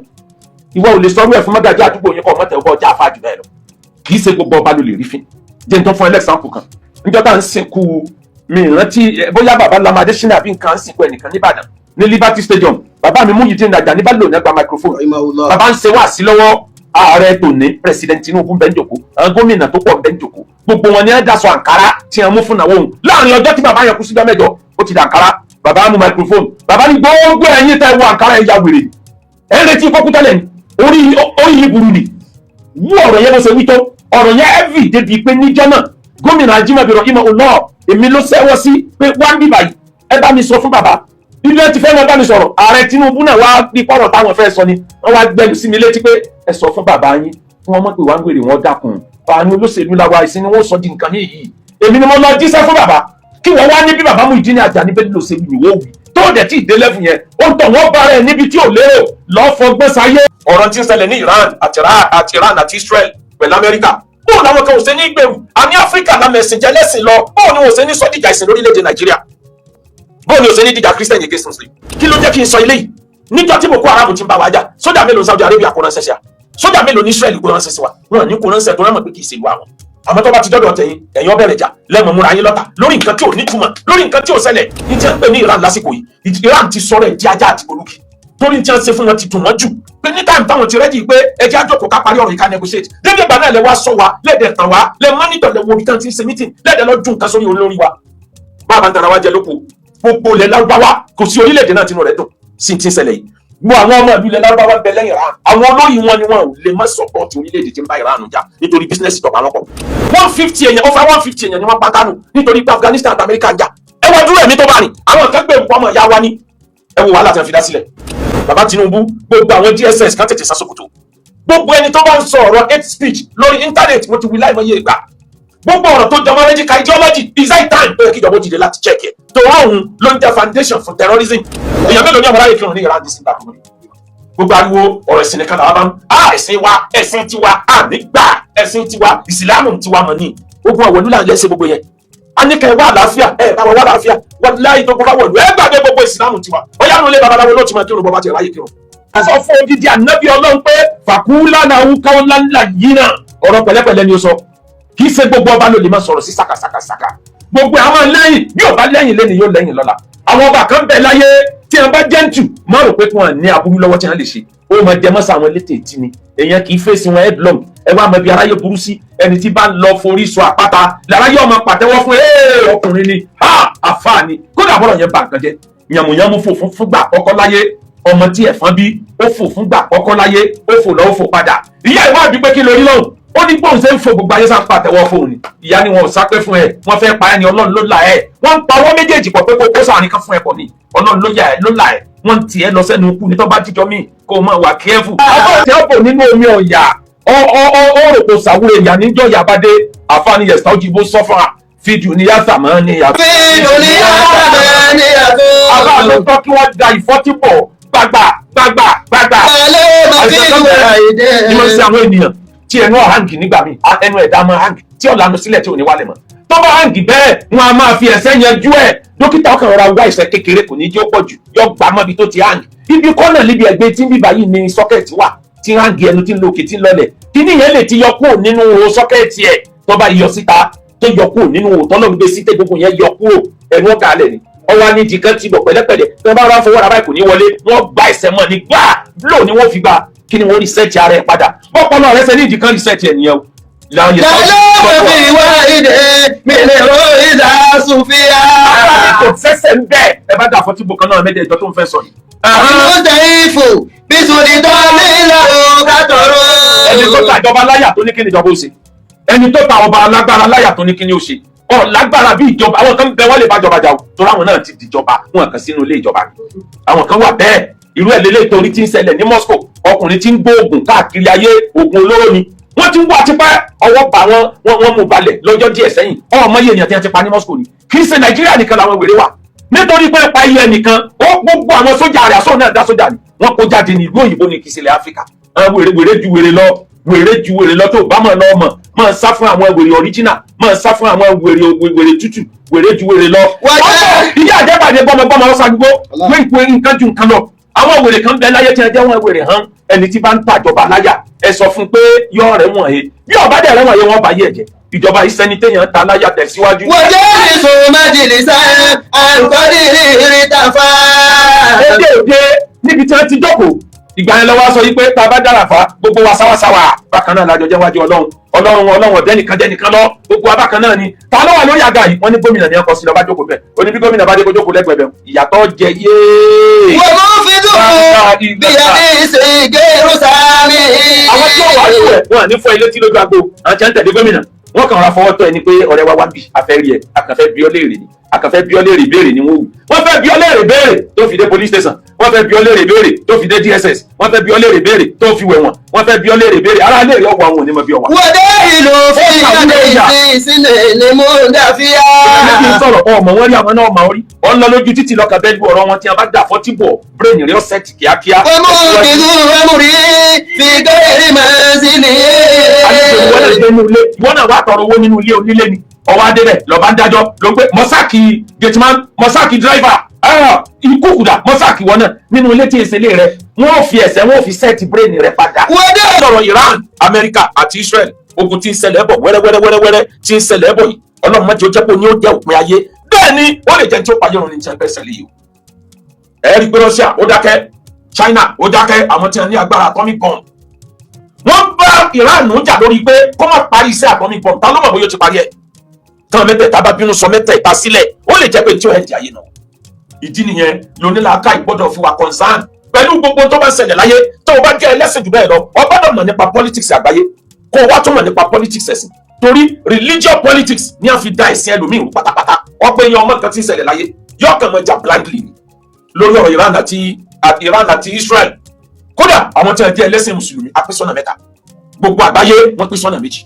ìwọ ò lè sọ ẹ fún mọ́gàjí àdúgbò yín kọ́ mọ́tẹ̀ ọgbọ́ ọjà àfáàjù bẹ́ẹ̀ lọ kì í ṣe gbogbo ọba ló lè rí fín jẹ́ n tó fún ẹ lẹ́sàn-án kan níjọ́ tá à ń sìnkú mi ìrántí bóyá bàbá Lamade Shina àbí nǹkan ń sìnkú ẹnìkan nìbàdàn ní Liberty Stadium bàbá mi Muyideen Ajani bá lò ní gba microphone bàbá ń ṣe wáàsí lọ́wọ́ ààrẹ tòní president Tinubu bẹ́ẹ̀ ń jòkó àwọn gómìnà tó pọ̀ bẹ́ẹ̀ ń jòkó gbogbo wọn ni ẹ daṣọ àǹkárá tí wọn mú fún náwó òun láàrin ọjọ́ tí bàbá yẹn kú síjọ́ mẹ́jọ ó ti dà àǹkárá bàbá mú microphone bàbá ní gbogbo ẹ̀yin tẹ́ wọ àǹkárá ẹ̀ ya wèrè ẹ̀ ń retí kókú tẹ́lẹ̀ ni orí yìí burú ni wú ọ̀rọ̀ yẹn ló ṣe wí tó ọ̀rọ̀ yẹn heavy débi pé níjọ́ náà gómìnà Ajímọ̀bí ìmọ̀ ọlọ́ọ̀ èmi ló ṣẹ́wọ́ sí pé wá ń bì báyìí ẹ bá mi sọ fún bàbá ilé ti fẹ́ máa bá mi sọ̀rọ̀ ààrẹ Tinubu náà wá bí pọ̀rọ̀ táwọn fẹ́ sọ ni wọ́n wá gbẹ́lu sí mi létí pé ẹ sọ fún bàbá yín kí wọ́n mọ̀ pé wá ń wèrè wọn dákun àwọn olóṣèlú làwa ìsìn ni wọ́n sọ di nǹkan ní yìí èmi ni mo lọ jíṣẹ́ fún bàbá kí wọ́n wá ní bí bàbá Muyideen Ajani bẹ́ẹ̀ lòṣèlú ìwọ́ wì tó dẹ̀ tí ìdè lẹ́fù yẹn ó ń tọ̀ wọ́n bá rẹ̀ níbi tí ò lérò lọ́ọ́ fọgbọ́n sáyé. ọ̀rọ̀ tí ń ṣẹlẹ̀ ní Iran àti Israel pẹ̀lú Amẹ́ríkà bóun làwọn kan ò ṣe ní gbèrú àní Áfíríkà lámẹ̀sìn jẹ́ lẹ́sìn lọ bóun ni wọn ò ṣe ní sọ́díjà ìsìn lórílẹ̀‐èdè Nàìjíríà bóun ni ò ṣe ní dìjà Christian against Muslim kí ló jẹ́ kí n sọ ilé yìí níjọ́ tí Boko Haram ti ń bá wa jà sójà mélòó Saudi Arabia kó ránṣẹ́ sí wa sójà mélòó ní Israel kó ránṣẹ́ sí wa wọn ní kó ránṣẹ́ tó rán mọ̀ pé kì í ṣe ìlú àwọn àmọ́ tó bá ti dọ́dọ̀ tẹ̀yìn ẹ̀yin ọbẹ̀rẹ̀ jà lẹ́mọ̀ múra yín lọ́tà lórí nǹkan tí ò ní túmọ̀ lórí nǹkan tí ò ṣẹlẹ̀ ní tí wọ́n ń pè ní Iran lásìkò yìí Iran ti sọ̀rọ̀ ẹ̀ di ajá àti olùkì torí tí wọ́n ṣe fún wọn ti dùn wọ́n jù pé ní táìmù táwọn ti rẹ́dí pé ẹjẹ́ àjọkò ká parí ọ̀rọ̀ yìí ká negotiate dédé ìgbà náà lẹ wá sọ wa lẹ́ẹ̀dẹ̀ tàn wá lẹ mọ́nítọ̀ lẹ wo ibi tí wọ́n ti ń ṣe meeting lẹ́ẹ̀dẹ̀ lọ dùn nǹkan sórí olórí wa bá a ń tara wa jẹ lóko gbogbo ilẹ̀ Lárúbáwá kò sí orílẹ̀-èdè náà tinú rẹ̀ dùn sí ti ń ṣẹlẹ̀ yìí gbọ́ àwọn ọmọ ìlú ilẹ̀ Lárúbáwá bẹ lẹ́yìn Iran àwọn olóyìn wọn ni wọn ò lè má support orílẹ̀-èdè tí ń bá Iran jà nítorí business ìjọba lọ́pọ̀ 150 èèyàn over 150 èèyàn ni wọ́n pa kánú nítorí pé Afghanistan àti Amẹ́ríkà ń jà ẹ wọ́n dúró ẹ̀mí tó bá rìn àwọn kan gbé nǹkan ọmọ ìyá wa ní ẹ wo wàhálà tí wọ́n fi dá sílẹ̀ bàbá Tinubu gbogbo àwọn DSS kan tètè sásòkòtò gbogbo ẹni tó bá ń sọ ọ̀rọ̀ hate speech lórí internet mo ti wí láì mọye ìgbà gbogbo ọ̀rọ̀ tó jọmọ́ medical ideology is high time tó yẹ kí ìjọba ó dìde láti check ẹ̀ tó rọrùn ló ń jẹ́ foundation for terrorism èèyàn mélòó ní àwọn aráyè kírun ní Iran dísìn tàbí gbogbo ariwo ọ̀rọ̀ ẹ̀sìn nìkan làwọn bá ń ẹ̀sìn wa ẹ̀sìn tiwa nígbà ẹ̀sìn tiwa ìsìlámù tiwa mọ̀ ní ogun àwọ̀lú là ń lẹ́sẹ̀ gbogbo yẹn a ní kẹ́ ẹ wá àlàáfíà ẹ bá wa wá àlàáfíà wọ́n láyé tó gbọ́dọ̀ wọ̀lú ẹ gbàgbé gbogbo ìsìlámù tiwa ó yá nulẹ̀ babaláwo ló ti máa kírun bọ́ bá ti ráyè kírun. a sọ fún odidi ànábì Ọlọ́run pé fàkúlà náà wú káwọn ńláńlá yìí náà ọ̀rọ̀ pẹ̀lẹ́pẹ̀lẹ́ ni ó sọ kì í ṣe gbogbo ọba ló lè máa sọ̀rọ̀ sí sàkàsàkàsàkà gbogbo àwọn lẹ́yìn bí ọba lẹ́yìn lẹ́ni yóò lẹ́yìn lọ́la àwọn ọba kan bẹ láyé tí wọn bá jẹ́ǹtù má rò pé kí wọn ní aburú lọ́wọ́ tí wọn lè ṣe ó máa jẹ mọ́sá àwọn elétè ìtì ni èèyàn kì í fèsì wọn headlong ẹ wá mọ ibi aráyé burú sí ẹni tí bá ń lọ forí sọ àpáta láráyé ọmọ pàtẹ́wọ́ fún ọkùnrin ni àfáà ni kódà bọ́lọ̀ yẹn bá nǹkan jẹ yàmùyàmù fò fúngbà kọ́kọ́ láyé ọmọ tí ẹ̀fọn bí ó fò fúngbà kọ́kọ́ láyé ó fò lọ ó fò padà ìyá ìwádìí pé kí lórí lọ́hùn ó ní bóun ṣe ń fò gbogbo ayé sáà pàtẹ́wọ́ fóun ni ìyá ni wọn ò sápẹ́ fún ẹ wọ́n fẹ́ pa ẹni Ọlọ́run ló là ẹ wọ́n ń pa wọ́n méjèèjì pọ̀ pé kó sàárín kan fún ẹ pọ̀ ni Ọlọ́run ló là ẹ wọ́n ti ẹ lọ sẹ́nu ikú ní tó bá jíjọ míì kó o máa wà kẹ́ẹ̀fù. àwọn tí wọ́n bò nínú omi ọ̀yà ó rò kó sàwúrò ìyá níjọ́ yabade àfààní yẹ̀sà òjìbó sọ́fà fídíò ní yàtà mọ́ ní yàtọ̀. fídíò ní yàtà mọ́ ní yàtọ̀. àbá ló tọ́ kí wọ́n da ìfọ́tíbọ̀ gbàgbà. ní mo ṣe àwọn ènìyàn tí ẹnu ọ̀háǹgì nígbà míì ẹnu ẹ̀dá máa hàǹgì tí ọ̀lànà sílẹ̀ tí ò ní wálẹ̀ mọ́ tó bá hàǹgì bẹ́ẹ̀ wọn a máa fi ẹsẹ̀ yanjú ẹ̀ dókítà ọkàn rọra wá ẹsẹ̀ kékeré kò ní jẹ́ ó pọ̀ jù yọ gbà mọ́ ibi tó ti hàǹgì ibi kọ́nà níbi ẹgbẹ́ tí ń bíbá yìí ní sọ́kẹ̀tì wà tí hàǹgì ẹnu tí ń lókè tí ń lọlẹ̀ kíní yẹn lè ti yọ kúrò nínú sọ́kẹ̀tì ẹ̀ tó bá yọ síta tó yọ kúrò nínú òótọ́ náà gbé sí tẹ́gbogbo yẹn yọ kúrò ẹnu ọ̀gá alẹ̀ ni ọwọ́ aníjì kan ti bọ̀ pẹ̀lẹ́pẹ̀lẹ́ tí wọ́n bá wá fọwọ́ ra báyìí kò ní wọlé wọ́n gba ẹsẹ̀ mọ́ ní gbà bló ni wọ́n fi gbà kí ni wọ́n rìsẹ́ẹ̀tì ara ẹ̀ padà bọ́pọ̀ náà rẹ́sẹ̀ ní ìdí kan rìsẹ́ẹ̀tì ẹ̀ nìyẹn o. Jàlọ́ mi wá ìdè mi lè ro ìdá Sùfíà. kò fẹsẹ̀ ń bẹ́ẹ̀ ẹ bá dà fọ́tíbò kan náà mẹ́tẹ̀ẹ̀jọ tó ń fẹ́ sọ yìí. Àwọn tẹ̀ ìfò bí sùdì tó ní ìlànà kàtọ́rọ́. ẹni tó ta ìjọba láyà tó ní kí ni ìjọba ó ṣe ẹni tó ta ọba alágbára láyà tó ní kí ni ó ṣe lágbára bí ìjọba. Àwọn kan bẹ wọ́n lè bá jọba jà o torí àwọn náà ti dìjọba wọn kàn sínú ilé ìjọba ni. Àwọn kan wà bẹ́ẹ̀ irú ẹ̀ lélẹ́yìí torí tí ń ṣẹlẹ̀ ní Moscow ọkùnrin tí ń gbó oògùn káàkiri ayé oògùn olóró ni wọ́n ti ń wá tipẹ́ ọwọ́ bá wọn mú balẹ̀ lọ́jọ́ díẹ̀ sẹ́yìn ọmọ iye èèyàn tí wọ́n ti pa ní Moscow ni kì í ṣe Nàìjíríà nìkan làwọn wèrè wà nítorí pé pa iye nìkan ó gbogbo àwọn sójà rẹ̀ àsọ̀ náà dá sójà ni wọ́n kó jáde ní ìlú òyìnbó ní kìsìlẹ̀ Áfíríkà wèrè ju wèrè lọ tó bá mọ̀ lọ́mọ̀ máa sá fún àwọn wèrè original máa sá fún àwọn wèrè tútù wèrè ju wèrè lọ. ìyá àjẹbàdé gbọmọgbọmọ ọsàdúgbò wípé nǹkan ju nǹkan lọ àwọn wèrè kan bẹ láyé tí wọn jẹ wọn wèrè hàn ẹni tí bá ń tàjọba láyà ẹ sọ fún pé yọ rẹ wọn he bí ọba dẹ rẹ wọn he wọn bá yẹ jẹ ìjọba ìsẹni téèyàn ta láyà tẹ̀síwájú. wọ́n jẹ́ ìṣòro májèlésà àrùkọ́dé ìrìn tàfà. èdè òde níbi tí wọ́n ti jókòó ìgbà yẹn lọ́wọ́ sọ yí pé tá a bá dára fa gbogbo wa sáwàsáwà bákan náà lájọ jẹ́ wájú ọlọ́run ọ̀dẹ́nìkan lọ gbogbo wa bákan náà ni ta ló wà lórí àga yìí wọ́n ní gómìnà ní ọkọ̀ sí lọ́ba jókòó bẹ́ẹ̀ ó ní bí gómìnà bá dé kó jókòó lẹ́gbẹ̀ẹ́ bẹ́ẹ̀ ìyàtọ̀ jẹ yéé. wọ́n mú fi dùn bí ẹni ṣe gẹ́rù sáré. àwọn tí wọ́n wá lù ẹ̀ wọ́n à ní fọ ilé tí lójú agbo àwọn tí wọ́n ń tẹ̀lé gómìnà wọ́n kàn ra fọwọ́ tọ́ ẹni pé ọ̀rẹ́ wa wá bí afẹ́ rí ẹ akànfẹ́ bí ọ léèrè ni akànfẹ́ bí ọ léèrè ìbéèrè ni wọ́n wù wọ́n fẹ́ bí ọ léèrè béèrè tó fi dé police station wọ́n fẹ́ bí ọ léèrè béèrè tó fi dé DSS wọ́n fẹ́ bí ọ léèrè béèrè tó fi wẹ̀wọ̀n wọ́n fẹ́ bí ọ léèrè béèrè ara léèrè ọ̀wọ̀ àwọn onímọ̀ bí ọwà. wọ́n dé ìlú fún ìyáde ìsílẹ̀ ní múndàfíà. ẹni sọ̀rọ̀ ọmọ wọn rí àwọn náà máa rí ọ ń lọ lójú títì lọ́kàn bẹ́ẹ̀ lu ọ̀rọ̀ wọn tí a bá dà fọ́tí bọ̀ brain rẹ̀ ọ̀sẹ̀ tì kíákíá. ọmọ ìlú ẹmúrí fi gẹ́rì máa sí ni. ìwọ náà wà tọrọ owó nínú ilé onílé ni ọwọ́ adébẹ̀ lọ́ba ń dájọ́ ló ń pẹ́ mọ́sáàkì gateman mọ́sáàkì driver ikú kùdà mọ́sáàkì wọn náà nínú ilé tí èsè lé rẹ wọ́n fi ẹsẹ̀ wọ́n fi sẹ́ẹ̀tì brain rẹ padà. wọ́n dé sọ̀rọ̀ Iran Amẹ́ríkà àti Israel ogun tí ń ṣẹlẹ̀ bọ̀ wẹ́rẹ́wẹ́rẹ́ tí ń ṣẹlẹ̀ bọ̀ yìí ọlọ́run mọ́jọ jẹ́ pé ní ó jẹ́ òpin ayé bẹ́ẹ̀ ni ó lè jẹ́ tí ó payé òun ní ti ẹgbẹ́ ṣẹlẹ̀ yìí o. ẹ rí i pé Russia ó dákẹ́ China ó dákẹ́ àwọn tí wọ́n ní agbára atomic bomb wọ́n bá Iran jà lórí pé kó má parí iṣẹ́ atomic bomb ta ló mọ̀ bóyá ó ti parí ẹ̀ tán mẹ́tẹ̀ẹ̀ta bá bínú sọ mẹ́tẹ̀ẹ̀ta sílẹ̀ ó lè jẹ́ pé tí ó ẹ̀ di ayé náà ìdí nìyẹn lónílàáká ìgbọ́dọ̀ fi wà concern pẹ̀lú gbogbo tó bá ń ṣẹlẹ̀ láyé tó o bá jẹ́ ẹlẹ́sìn jù bẹ́ẹ̀ lọ o gbọ́dọ̀ mọ̀ nípa politics àgbáyé kó o wá tún mọ̀ nípa politics ẹ̀sìn torí religious politics ní a fi da ẹ̀sìn ẹlòmíì rú pátápátá ọgbẹ́ yẹn ọmọ nǹkan tí ń ṣẹlẹ̀ láyé yóò kàn mọ́ jà blindly lórí ọ̀rọ̀ Iran àti Israel kódà àwọn tí wọ́n jẹ́ ẹlẹ́sìn mùsùlùmí a pín sọ́nà mẹ́ta gbogbo àgbáyé wọ́n pín sọ́nà méjì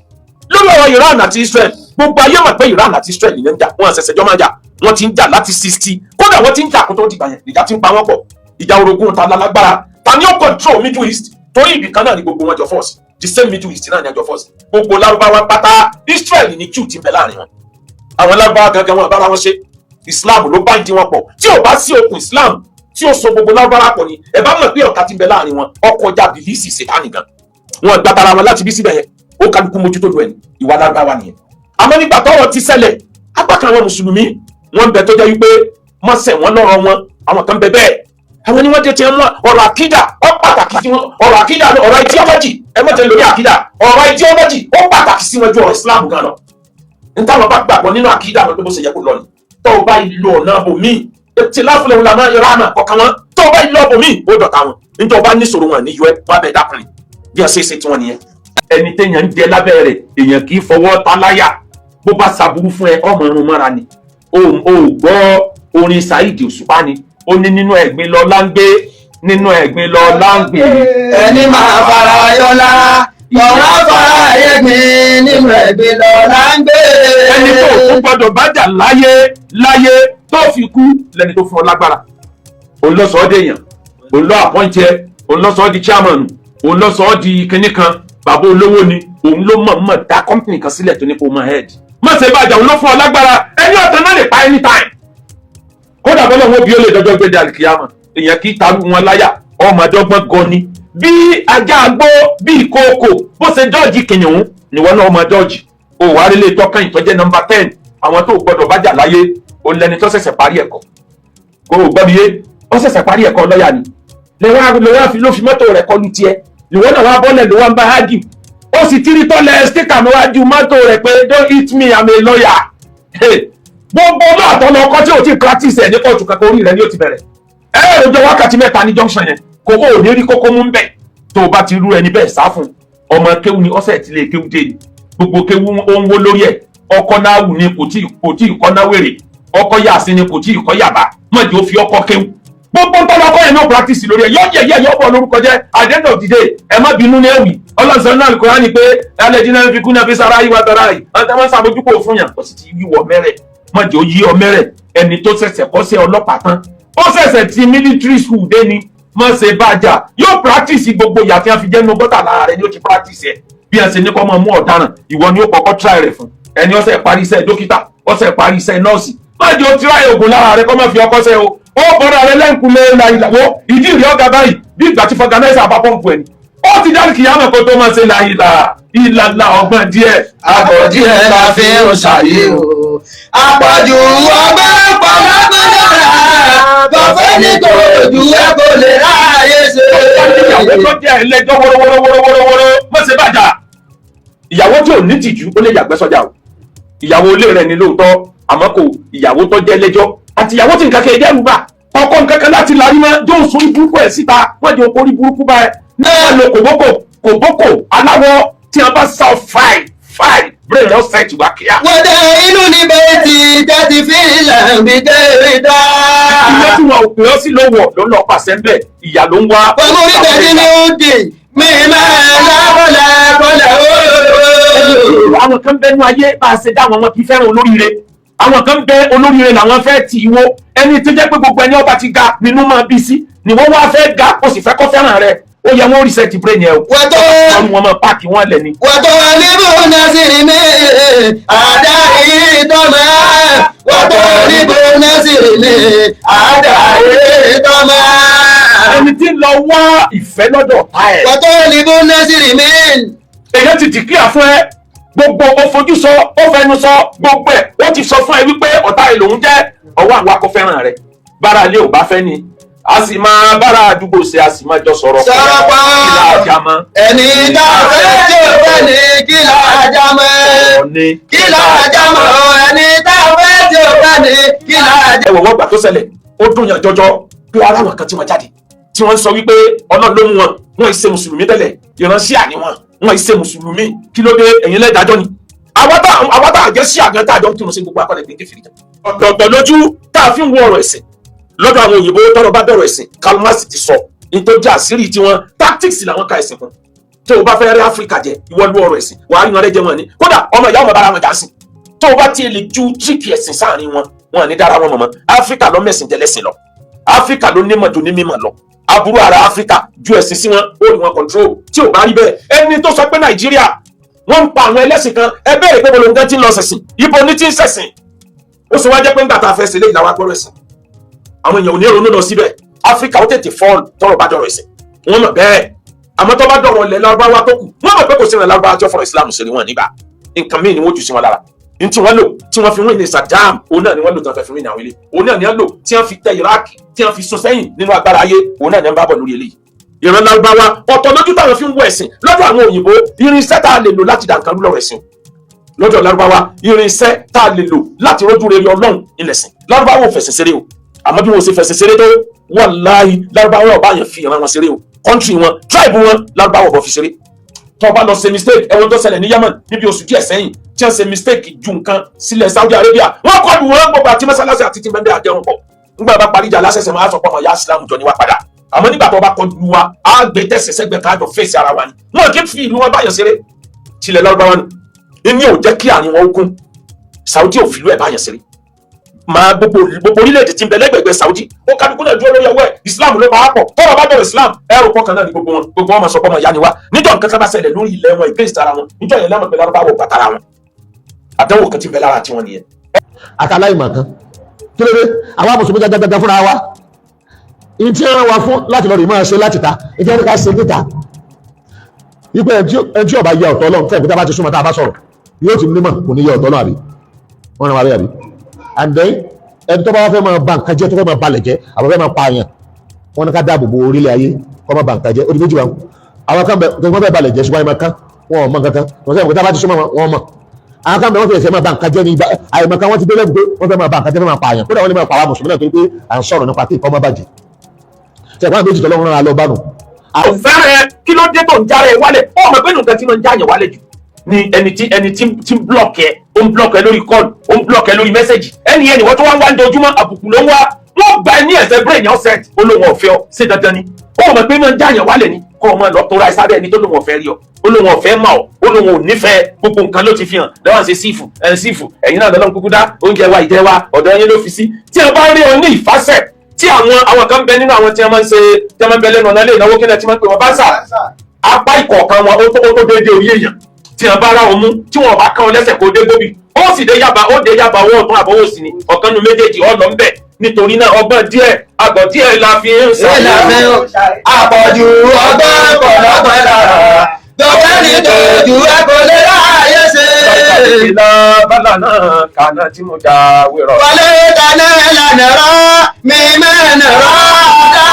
lórí ọ̀rọ̀ Iran àti Israel gbogbo ayé mọ̀ pé Iran àti Israel ní ń jà wọ́n ṣẹ̀ṣẹ̀ jọ máa jà wọ́n ti ń jà láti 60 kódà wọ́n ti ń jà kó tó dìgbà yẹn ìjà ti ń pa wọ́n pọ̀ ìjà orogún ta lálágbára ta ni ó control Middle East torí ibì kan náà ni gbogbo wọn jọ force the same Middle East náà ni àjọ force gbogbo Lárúbáwá pátá Israel ní Q ti ń bẹ láàrin wọn àwọn Lárúbáwá gangan wọn bára wọn ṣe Islam ló bá ń di wọn pọ̀ tí ò bá sí okùn Islam tí ó so gbogbo Lárúbáwá pọ̀ ni ẹ bá mọ̀ pé ọ̀tá ti ń bẹ láàrin wọn ọkọ̀ ọjà bìlísì ṣètánì gan wọn gbàtara wọn láti bí síbẹ̀ yẹn ó kálukú mójútó lu ẹni ìwà Lárúbáwá nìyẹn àmọ́ nígbà tọ́rọ̀ ti ṣẹlẹ̀ apá kan àwọn mùsùlùmí wọ́n bẹ tó jẹ́ wípé wọ́n ṣẹ̀ wọ́n lọ́rọ̀ wọn àwọn kan bẹ bẹ́ẹ̀ àwọn ni wọ́n jẹ́ tiẹ̀ mọ́ ọ̀rọ̀ àkídà ó pàtàkì sí wọn ọ̀rọ̀ àkídà ọ̀rọ̀ ideology ẹ mọ̀ tẹ́ lórí àkídà ọ̀rọ̀ ideology ó pàtàkì sí wọn ju ọ̀rọ̀ Islam gan lọ níta wọn bá gbàgbọ́ nínú àkídà wọn pé bó ṣe yẹ kó lọ ni tó o bá ìlú ọ̀nà bòmí ti láfúlẹ̀ wọn lànà ìrànà kọ̀ọ̀kan wọn tó o bá ìlú ọ̀bòmí ó dọ̀ta wọn nítorí o bá níṣòro wọn níyọ ẹ wọn abẹ dákùnrin bí wọn ṣe é ṣe tí wọn nìyẹn ẹni téèyàn ń jẹ lábẹ́ rẹ̀ èèyàn kì í fọwọ́ ta láyà bó bá ṣàbùrú fún ẹ ọmọ irun mọ́ra ni o gbọ́ orin Saheed Òṣùpá ni ó ní nínú ẹ̀gbin lọ láńgbé nínú ẹ̀gbin lọ láńgbé. ẹni máa fara yọlá yọlá fara ẹ̀gbin nínú ẹ̀gbin lọ láńgbé. ẹni tó tún gbọdọ̀ bájà láyé tó fi kú lẹni tó fún ọ lágbára òun lọ sọ ọ́ dèèyàn òun lọ àpọ́ǹtẹ òun lọ sọ ọ́ di chairman òun lọ sọ ọ́ di kinní kan bàbá olówó ni òun ló mọ̀ dá company kan sílẹ̀ tó ní kó máa head má ṣe bàjẹ́ òun ló fún ọ lágbára ẹni ọ̀tọ̀ náà lè pa anytime kódà bọ́lá wọn bí ó lè dọ́jọ́ gbé dàlí kíámà èèyàn kì í tarú wọn láyà ọmọdọ́gbọ́n gan ni bí ajá agbó bí ìkookò bó ṣe dọ́ọ̀jì kìnìún níwọ náà ọmọ dọ́ọ̀jì o wà á rí lè tọ́kàn ìtọ́jẹ́ nọ́mbà 10 àwọn tó gbọdọ̀ bájà láyé òun lẹni tó ṣẹ̀ṣẹ̀ parí ẹ̀kọ́ kó o gbọ́ mi yé ó ṣẹ̀ṣẹ̀ parí ẹ̀kọ́ lọ́ọ̀yà ni ló fi mọ́tò rẹ̀ kọlu tiẹ̀ ìwọ náà wá bọ́lẹ̀ ló wá ń bá hágì ó sì tírí tọ́lẹ̀ stíkà níwájú mọ́tò rẹ̀ pé don't hit me I'm a lawyer gbogbo láàtọ́ lọ ọkọ tí o ti practice ẹ̀ ní kóòtù kankan orí rẹ̀ ni ó ti bẹ̀rẹ̀ ẹ̀rọ wákàtí mẹ́ta ní junction yẹn kò ó ní rí kókó mú ń bẹ̀ tó o bá ti rú ẹni bẹ́ẹ̀ sá fún ọmọ kéwu ni ọ̀sẹ̀ tí lè kéwu dé ni gbogbo kéwu ó ń wó lórí ẹ̀ ọkọ náà wù ní kò tí ì kọ́ náà wèrè ọkọ yà sí ni kò tí ì kọ́ yàbá mọ̀jẹ̀ ó fi ọkọ kéwù gbogbo ń tọ́lọ́kọ́ yẹn náà practice lórí ẹ̀ yọ yẹ yọ bọ̀ lórúkọ jẹ́ at the end of the day ẹ má bínú ní ẹ̀wì ọlọ́sàn náà kò rání pé alẹ́ jìnnà fi kú náà fi sára yíwa tọ́ra yìí àwọn tẹ́wọ́n sàmójúkò fún yàn ó sì ti yíwọ mẹ́rẹ̀ mọ̀jẹ̀ ó yí ọ mẹ́rẹ̀ ẹni tó ṣẹ̀ṣẹ̀ kọ́ sí ọlọ́pàá tán ó ṣẹ̀ṣẹ̀ ti military school dé ni mọ̀ ṣe bàjá yóò practice gbogbo ìyà tí wọ́n fi jẹ́ nu bọ́tà lára rẹ̀ ni ó ti practice ẹ̀ bí ẹ ṣe ní kọ́ mọ́ mú ọ̀daràn ìwọ ni ó kọ́kọ́ try rẹ̀ fún ẹni ọ̀sẹ̀ parí iṣẹ́ dókítà ọ̀sẹ̀ parí iṣẹ́ nọ́ọ̀sì mọ̀jẹ̀ ó try oògùn lára rẹ̀ kọ́ mọ́ fi ọkọ́ sẹ́ o ó bọ́dọ̀ rẹ lẹ́ǹkùnlé ìlàwó ìdí ìrì ọ̀gá báyìí bí ìgbà tí fọgànáìsà bá pọ́ǹpù ẹni ó ti dárí kìyàmọ̀ kó tó máa ṣe ìlàlà ọgbọ́n díẹ̀. àbọ̀ díẹ̀ la fi ń ṣàyè o àpọ̀jù ọgbẹ́ pọ̀lọ́gbọ́dọ̀ra bọ̀fẹ́ nítorí ẹ kò lè ráàyè ṣe. ìyàwó tó jẹ́ ẹlẹ́jọ́ wọ́rọ́wọ́rọ́wọ́rọ́ mọ̀ ṣe bàjá ìyàwó tí ò ní tìjú ó lè yàgbẹ́ sọ́jà o ìyàwó ilé rẹ̀ ni lóòótọ́ àmọ́ kò ìyàwó tó jẹ́ ẹlẹ́jọ́ àti ìyàwó tí nǹkan kẹ́ ẹ̀dẹ́ rúbà ọkọ nǹkan kan láti lárí mọ́ yóò sún burúkú ẹ̀ síta wọ́n jẹ́ okòrí burúkú báyẹn náà lo kòbókò aláwọ̀ tí a bá sá fáì bẹ́ẹ̀ lọ sẹ́ẹ̀tì wá kíá. wọ́n dé inú ní bẹ́ẹ̀tì jáde fi ilẹ̀ mi kéré dá. ilé tí wọn ò pè ọ́ sí lówọ̀ ló ń lọ pàṣẹ ńbẹ̀ ìyá ló ń wá. ọmọ orí bẹ̀rẹ̀ ni ó dì mí máa lábọ́lẹ̀ ooo. àwọn kan bẹ́ẹ̀ nú ayé bá a ṣe dá wọn kì í fẹ́ràn olóríire àwọn kan bẹ olóríire làwọn fẹ́ tì í wo ẹni tó jẹ́ pé gbogbo ẹni ọba ti ga nínú máa bí sí ni wọ́n wá fẹ́ ga kó sì fẹ́ kọ́ fẹ́ràn rẹ̀ ó yẹ wọ́n reset brain yẹn o wọ́n wọn máa páàkì wọn lẹ̀ ni. wàtò níbo násìrì mi àdá ìtọ́mọ́ wàtò níbo násìrì mi àdá ìtọ́mọ́. ẹni tí ń lọ wá ìfẹ́ lọ́dọ̀ ọ̀tá ẹ̀. wàtò níbo násìrì mi. èyàn ti dìkíyà fún ẹ gbogbo ó fojú sọ ó fẹnu sọ gbogbo ẹ wọ́n ti sọ fún ẹ wípé ọ̀tá ẹ lòun jẹ́ ọwọ́ àwọn akọ́fẹ́ràn rẹ̀ bára ilé ò bá fẹ́ ni a sì máa bára àdúgbò ṣe a sì máa jọ sọ̀rọ̀ pọ̀ kí là á já mọ́. ẹni tá a fẹ́ tí ò fẹ́ ni kí là á já mọ́. kí là á já mọ́ ẹni tá a fẹ́ tí ò fẹ́ ni kí là á já mọ́. ẹ wọ̀ wọ́n gbà tó ṣẹlẹ̀ ó dùn yàn jọjọ pé ara wọn kan tí wọ́n jáde tí wọ́n sọ wípé Ọlọ́run ló mú wọn wọn ì ṣe mùsùlùmí tẹ́lẹ̀ ìránṣẹ́ àní wọn ì ṣe mùsùlùmí kí ló dé ẹ̀yin lẹ́dàjọ́ ni àwọn tá àjẹ́ sí àgán tá àjọ ń kírun sí gbogbo akọ́lẹ̀ gbẹ̀ngẹ́ fìdí ọ̀tọ̀ọ̀tọ̀ lójú tá a fi ń wo ọ̀rọ̀ ẹ̀sìn lọ́dọ̀ àwọn òyìnbó tọ́rọ̀ bá bẹ̀rọ̀ ẹ̀sìn Karl Marx ti sọ nítorí àṣírí tiwọn tactics làwọn ka ẹ̀sìn fún tó o bá fẹ́ rí Áfíríkà jẹ ìwọ lu ọ̀rọ̀ ẹ̀sìn wàá rí wọn rẹ́jẹ wọn ni kódà ọmọ ìyá ọmọ bára wọn jà sí tó o bá tiẹ̀ lè ju tíìkì ẹ̀sìn sáàrin wọn ní dára wọn mọ̀mọ́ Áfíríkà ló mẹ̀sìn jẹ lẹ́sìn lọ Áfíríkà ló nímọ̀ jù ní mímọ̀ lọ aburú ara Áfíríkà ju ẹ̀sìn sí wọn ó ní wọn control tí ò bá rí bẹ́ẹ̀ ẹni tó sọ pé Nàìjíríà wọ́n ń pa àwọn ẹlẹ́sìn kan ẹ bẹ́ẹ̀ pé bọ́lọ̀ nǹkan tí ń lọ ṣẹ̀sìn ibo ní tí ń ṣẹ̀sìn ó sì wá jẹ́ pé ńgbà tá a fẹ́ sílé ìlàwọ́ agbọ́rọ̀ ẹ̀sìn àwọn èèyàn ò ní ronú lọ síbẹ̀ Áfíríkà ó tètè fọ́ọ̀lù tọ́rọ̀ bá dọ̀rọ̀ ẹ̀sìn wọ́n mọ̀ bẹ́ẹ̀ àmọ́ tó bá dọ̀rọ̀ ilẹ̀ Lárúbáwá tó kù wọ́n mọ̀ pé kò sí ilẹ̀ Lárúbáwá tí ó fọ̀rọ̀ Islam sí wọn nígbà nǹkan míì ni wọ́n jù sí wọn lára ní tí wọ́n lò tí wọ́n fi wọ́n ní Saddam òun náà ni wọ́n lò tí wọ́n fẹ́ fi wọ́n ní àwọn ilé òun náà ni wọ́n lò tí wọ́n fi tẹ Iraq tí wọ́n fi sún sẹ́yìn nínú agbára ayé òun náà ni wọ́n bá bọ̀ lórí eléyìí ìran Lárúbáwá ọ̀tọ̀ lójú táwọn fi ń wọ ẹ̀sìn lọ́dọ̀ àwọn òyìnbó irinṣẹ́ tá a lè lò láti dànkan lọ́rọ̀ ẹ̀sìn lọ́dọ̀ Lárúbáwá irinṣẹ́ tá a lè lò láti rójú rere Ọlọ́run ilẹ̀sìn Lárúbáwá ò fẹ̀sìn ṣeré o àmọ́ bí wọ́n ṣe fẹ̀sìn ṣeré tó wàláhì Lárúbáwá ọba yẹn fi ìran wọn ṣeré o kọ́ńtì wọn tribe wọn Lárúbáwá ọba fi ṣeré tó bá lọ ṣe mistake ẹ̀wọ̀n tó ṣẹlẹ̀ ní Yemen níbi oṣù díẹ̀ sẹ́yìn tí wọ́n ṣe mistake ju nǹkan sílẹ̀ Saudi Arabia wọ́n kọlù wọn gbogbo àti mọ́sálásí àti tìǹbẹ̀ndẹ̀ àjẹun pọ̀ nígbà bá parí ìjà lásẹ̀sẹ̀ máa sọ pé ọmọ ya Islam jọ ni wá padà àmọ́ nígbà tó bá kọjú wa á gbé tẹ̀sẹ̀ sẹ́gbẹ̀ káàdọ̀ fèsì ara wa ni wọn kì í fi ìlú wọn báyọ̀ ṣeré tilẹ̀ Lárúbáwá ni ní ò jẹ́ kí àárín wọn ogun Saudi ò fìlú ẹ̀ báyọ̀ ṣeré máa gbogbo orílẹ̀-èdè tí ń bẹ lẹ́gbẹ̀gbẹ̀ Saudi ó kálukú náà dúró lórí ọwọ́ ẹ̀ Islam ló máa pọ̀ tọ́rọ̀ bá bẹ̀rẹ̀ Islam ẹrù kọkàn náà ni gbogbo wọn máa sọ pé ọmọ ìyá ni wá níjọ́ nǹkan kan bá ṣẹlẹ̀ lórí ilẹ̀ wọn ìgbésí ara wọn níjọ́ yẹn lẹ́mọ̀ pé Lárúbáwá ò bàtàrà wọn àdánwò kan tí ń bẹ lára tiwọn nìyẹn. àtàláìmọ̀ kan kí ló dé àwọn mùsùlùmí gàgàgàgà fúnra wa ìtí ẹran wa fún láti lọ rí máa ṣe láti ta ìtí ẹni ká ṣe níta wípé ẹni tí ọba yẹ ọ̀tọ̀ Ọlọ́run tẹ́ ìpínlẹ̀ bá ti súnmọ́ tá a bá sọ̀rọ̀ yóò ti nímọ̀ kò ní yẹ ọ̀tọ̀ Ọlọ́run àbí wọ́n rán wa rí àbí and then ẹni tó bá fẹ́ máa ba nǹkan jẹ́ tó fẹ́ máa balẹ̀ jẹ́ àbọ̀ fẹ́ máa pa àyàn wọn ní ká dáàbò bo orílẹ̀ ayé kọ́ máa ba nǹkan jẹ́ ó di méjì wa àwọn kan bẹ wọ́n fẹ́ balẹ̀ jẹ́ ṣùgbọ́n ẹ̀ máa kán wọn ò mọ nǹkan kan wọ́n sẹ́yìn kó tá a bá ti súnmọ́ wọn mọ̀ àwọn kan bẹ wọ́n fi ẹ̀sẹ̀ máa ba nǹkan jẹ́ ní ibà àyèmọ̀ kan wọ́n ti dé lẹ́bùn pé wọ́n fẹ́ máa ba nǹkan jẹ́ fẹ́ máa pa àyàn kódà wọ́n lè máa pa àwọn mùsùlùmí náà torí pé à ń sọ̀rọ̀ nípa kí nǹkan má bàjẹ́ ṣẹ̀gbọ́n àbí ìjìtọ̀ lọ́wọ́ rán lọ bánu. àwọn fẹ́rẹ̀ kí ló dé tó ń jára ẹ wálẹ̀ ó mọ̀ pé nǹkan tí wọ́n ń jáyàn wálẹ̀ jù ni ẹni tí ń block ẹ ó ń block ẹ lórí call ó ń block ẹ lórí message ẹni yẹn ni wọ́n tó wá ń wá ń dojúmọ́ àbùkù ló ń wá wọ́n gba ẹ ní ẹ̀sẹ̀ brain yẹn set ó lóun ọ̀fẹ́ ọ ṣé dandan ni ó mọ̀ pé máa ń jáyàn wálẹ̀ ni kọ́ ọ máa lọ tó ra ìsáré ẹni tó lóun ọ̀fẹ́ rí ọ ó lóun ọ̀fẹ́ mà ọ ó lóun ò nífẹ̀ẹ́ gbogbo nǹkan ló ti fi hàn lọ́wọ́ ṣe sífù ẹ̀yin náà lọ́lọ́run kúkú dá oúnjẹ wa ìjẹ wa ọ̀dọ̀ yín ló fi sí tí ẹ bá rí ọ ní ìfásẹ̀ tí àwọn kan bẹ nínú àwọn tí wọ́n máa ń bẹ lẹ́nu ọ̀nà ilé ìnáwó kí náà tí wọ́n pè wọ́n bá sà apá ìkọ̀ọ̀kan wọn ó tó déédéé orí èèyàn tí wọ́n bá ra òun mú tí wọ́n bá kán ọ lẹ́sẹ̀ kó dé gómìn ó sì dé yaba owó ọ̀tún àbọ̀wò sí ni ọ̀kan nu méjèèjì ọ̀nà ń bẹ̀ nítorí náà ọgbọ́n díẹ̀ àgọ̀ díẹ̀ la fi ń sọ. àpọ̀jù ọgbọ́n kọ̀ lọ́gbọ́n lára dọ̀kẹ́ ní tòjú ẹ̀kọ́ lé láàyè ṣe. ìlà bàlá náà kàná tí mo já wérọ̀. wọlé dáná lànà rọ mi mẹ́nà rọ dá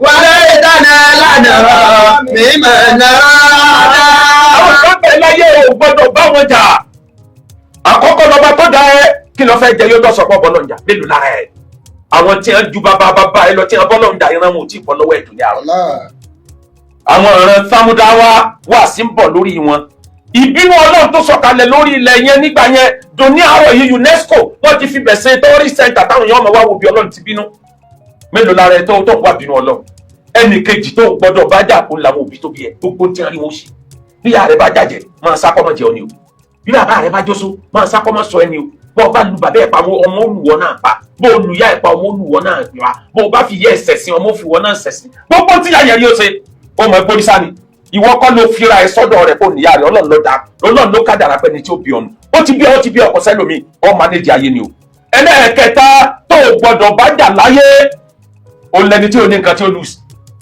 wọlé dáná lànà rọ mi mẹ́nà rọ dá. àwọn kan bẹ̀ láyé ò gbọ́dọ̀ bá wọn jà àkọ́kọ́ lọ́ba tó dá ẹ kí ló fẹ́ jẹ yóò dọ́sọ̀ pọ̀ bọ́lọ̀ ń jà mélòó lára ẹ̀ àwọn tí wọ́n ju bàbá ẹ lọ tí wọ́n bọ́lọ̀ ń jà ìran wọn ò tí ì bọ́ lọ́wọ́ ẹ̀dùn ní àrùn. àwọn ọ̀ràn sámúdáwá wà sí ń bọ̀ lórí wọn ìbínú ọlọ́run tó sọ̀kalẹ̀ lórí ilẹ̀ yẹn nígbà yẹn dòní àárọ̀ yìí UNESCO wọ́n ti fi bẹ̀sẹ̀ tourist center táwọn èèyàn ọmọ wa wò bí ọlọ́run ti bínú mélòó lára ẹ tó wà bínú ọlọ́run ẹnì kejì tó gbọ́dọ̀ bá jà kó làwọn òbí tó bí ẹ gbogbo tí wọ́n rí wọn ṣe bí ìyá rẹ bá jàjẹ́ máa sá kọ́mọ jẹ ọ ni o bí bàbá rẹ bá jóso máa sá kọ́mọ sọ ẹni o bó o bá lu bàbá ẹ̀ pa ọmọ olùwọ́ náà pa bó o lu ìyá ẹ̀ pa ọmọ olùwọ́ náà pa bó o bá fi yẹ ẹsẹ̀ sí ọmọ òfìwọ́ náà sẹ̀sìn gbogbo tí yàyẹ̀ rí o ṣe ó mọ̀ ẹgbẹ́ oríṣà ni ìwọ kọ́ ló fira ẹ sọ́dọ̀ rẹ̀ kó níyà rẹ̀ ọlọ́run ló kádàrá pẹ́ni tí ó bí ọ̀nù ó ti bí ọkọ̀ sẹ́lómi ọ́ mánéjì ayé ni o ẹlẹ́ẹ̀kẹta tó o gbọ́dọ̀ bá jà láyé o lẹni tí o ní nǹkan tí o lù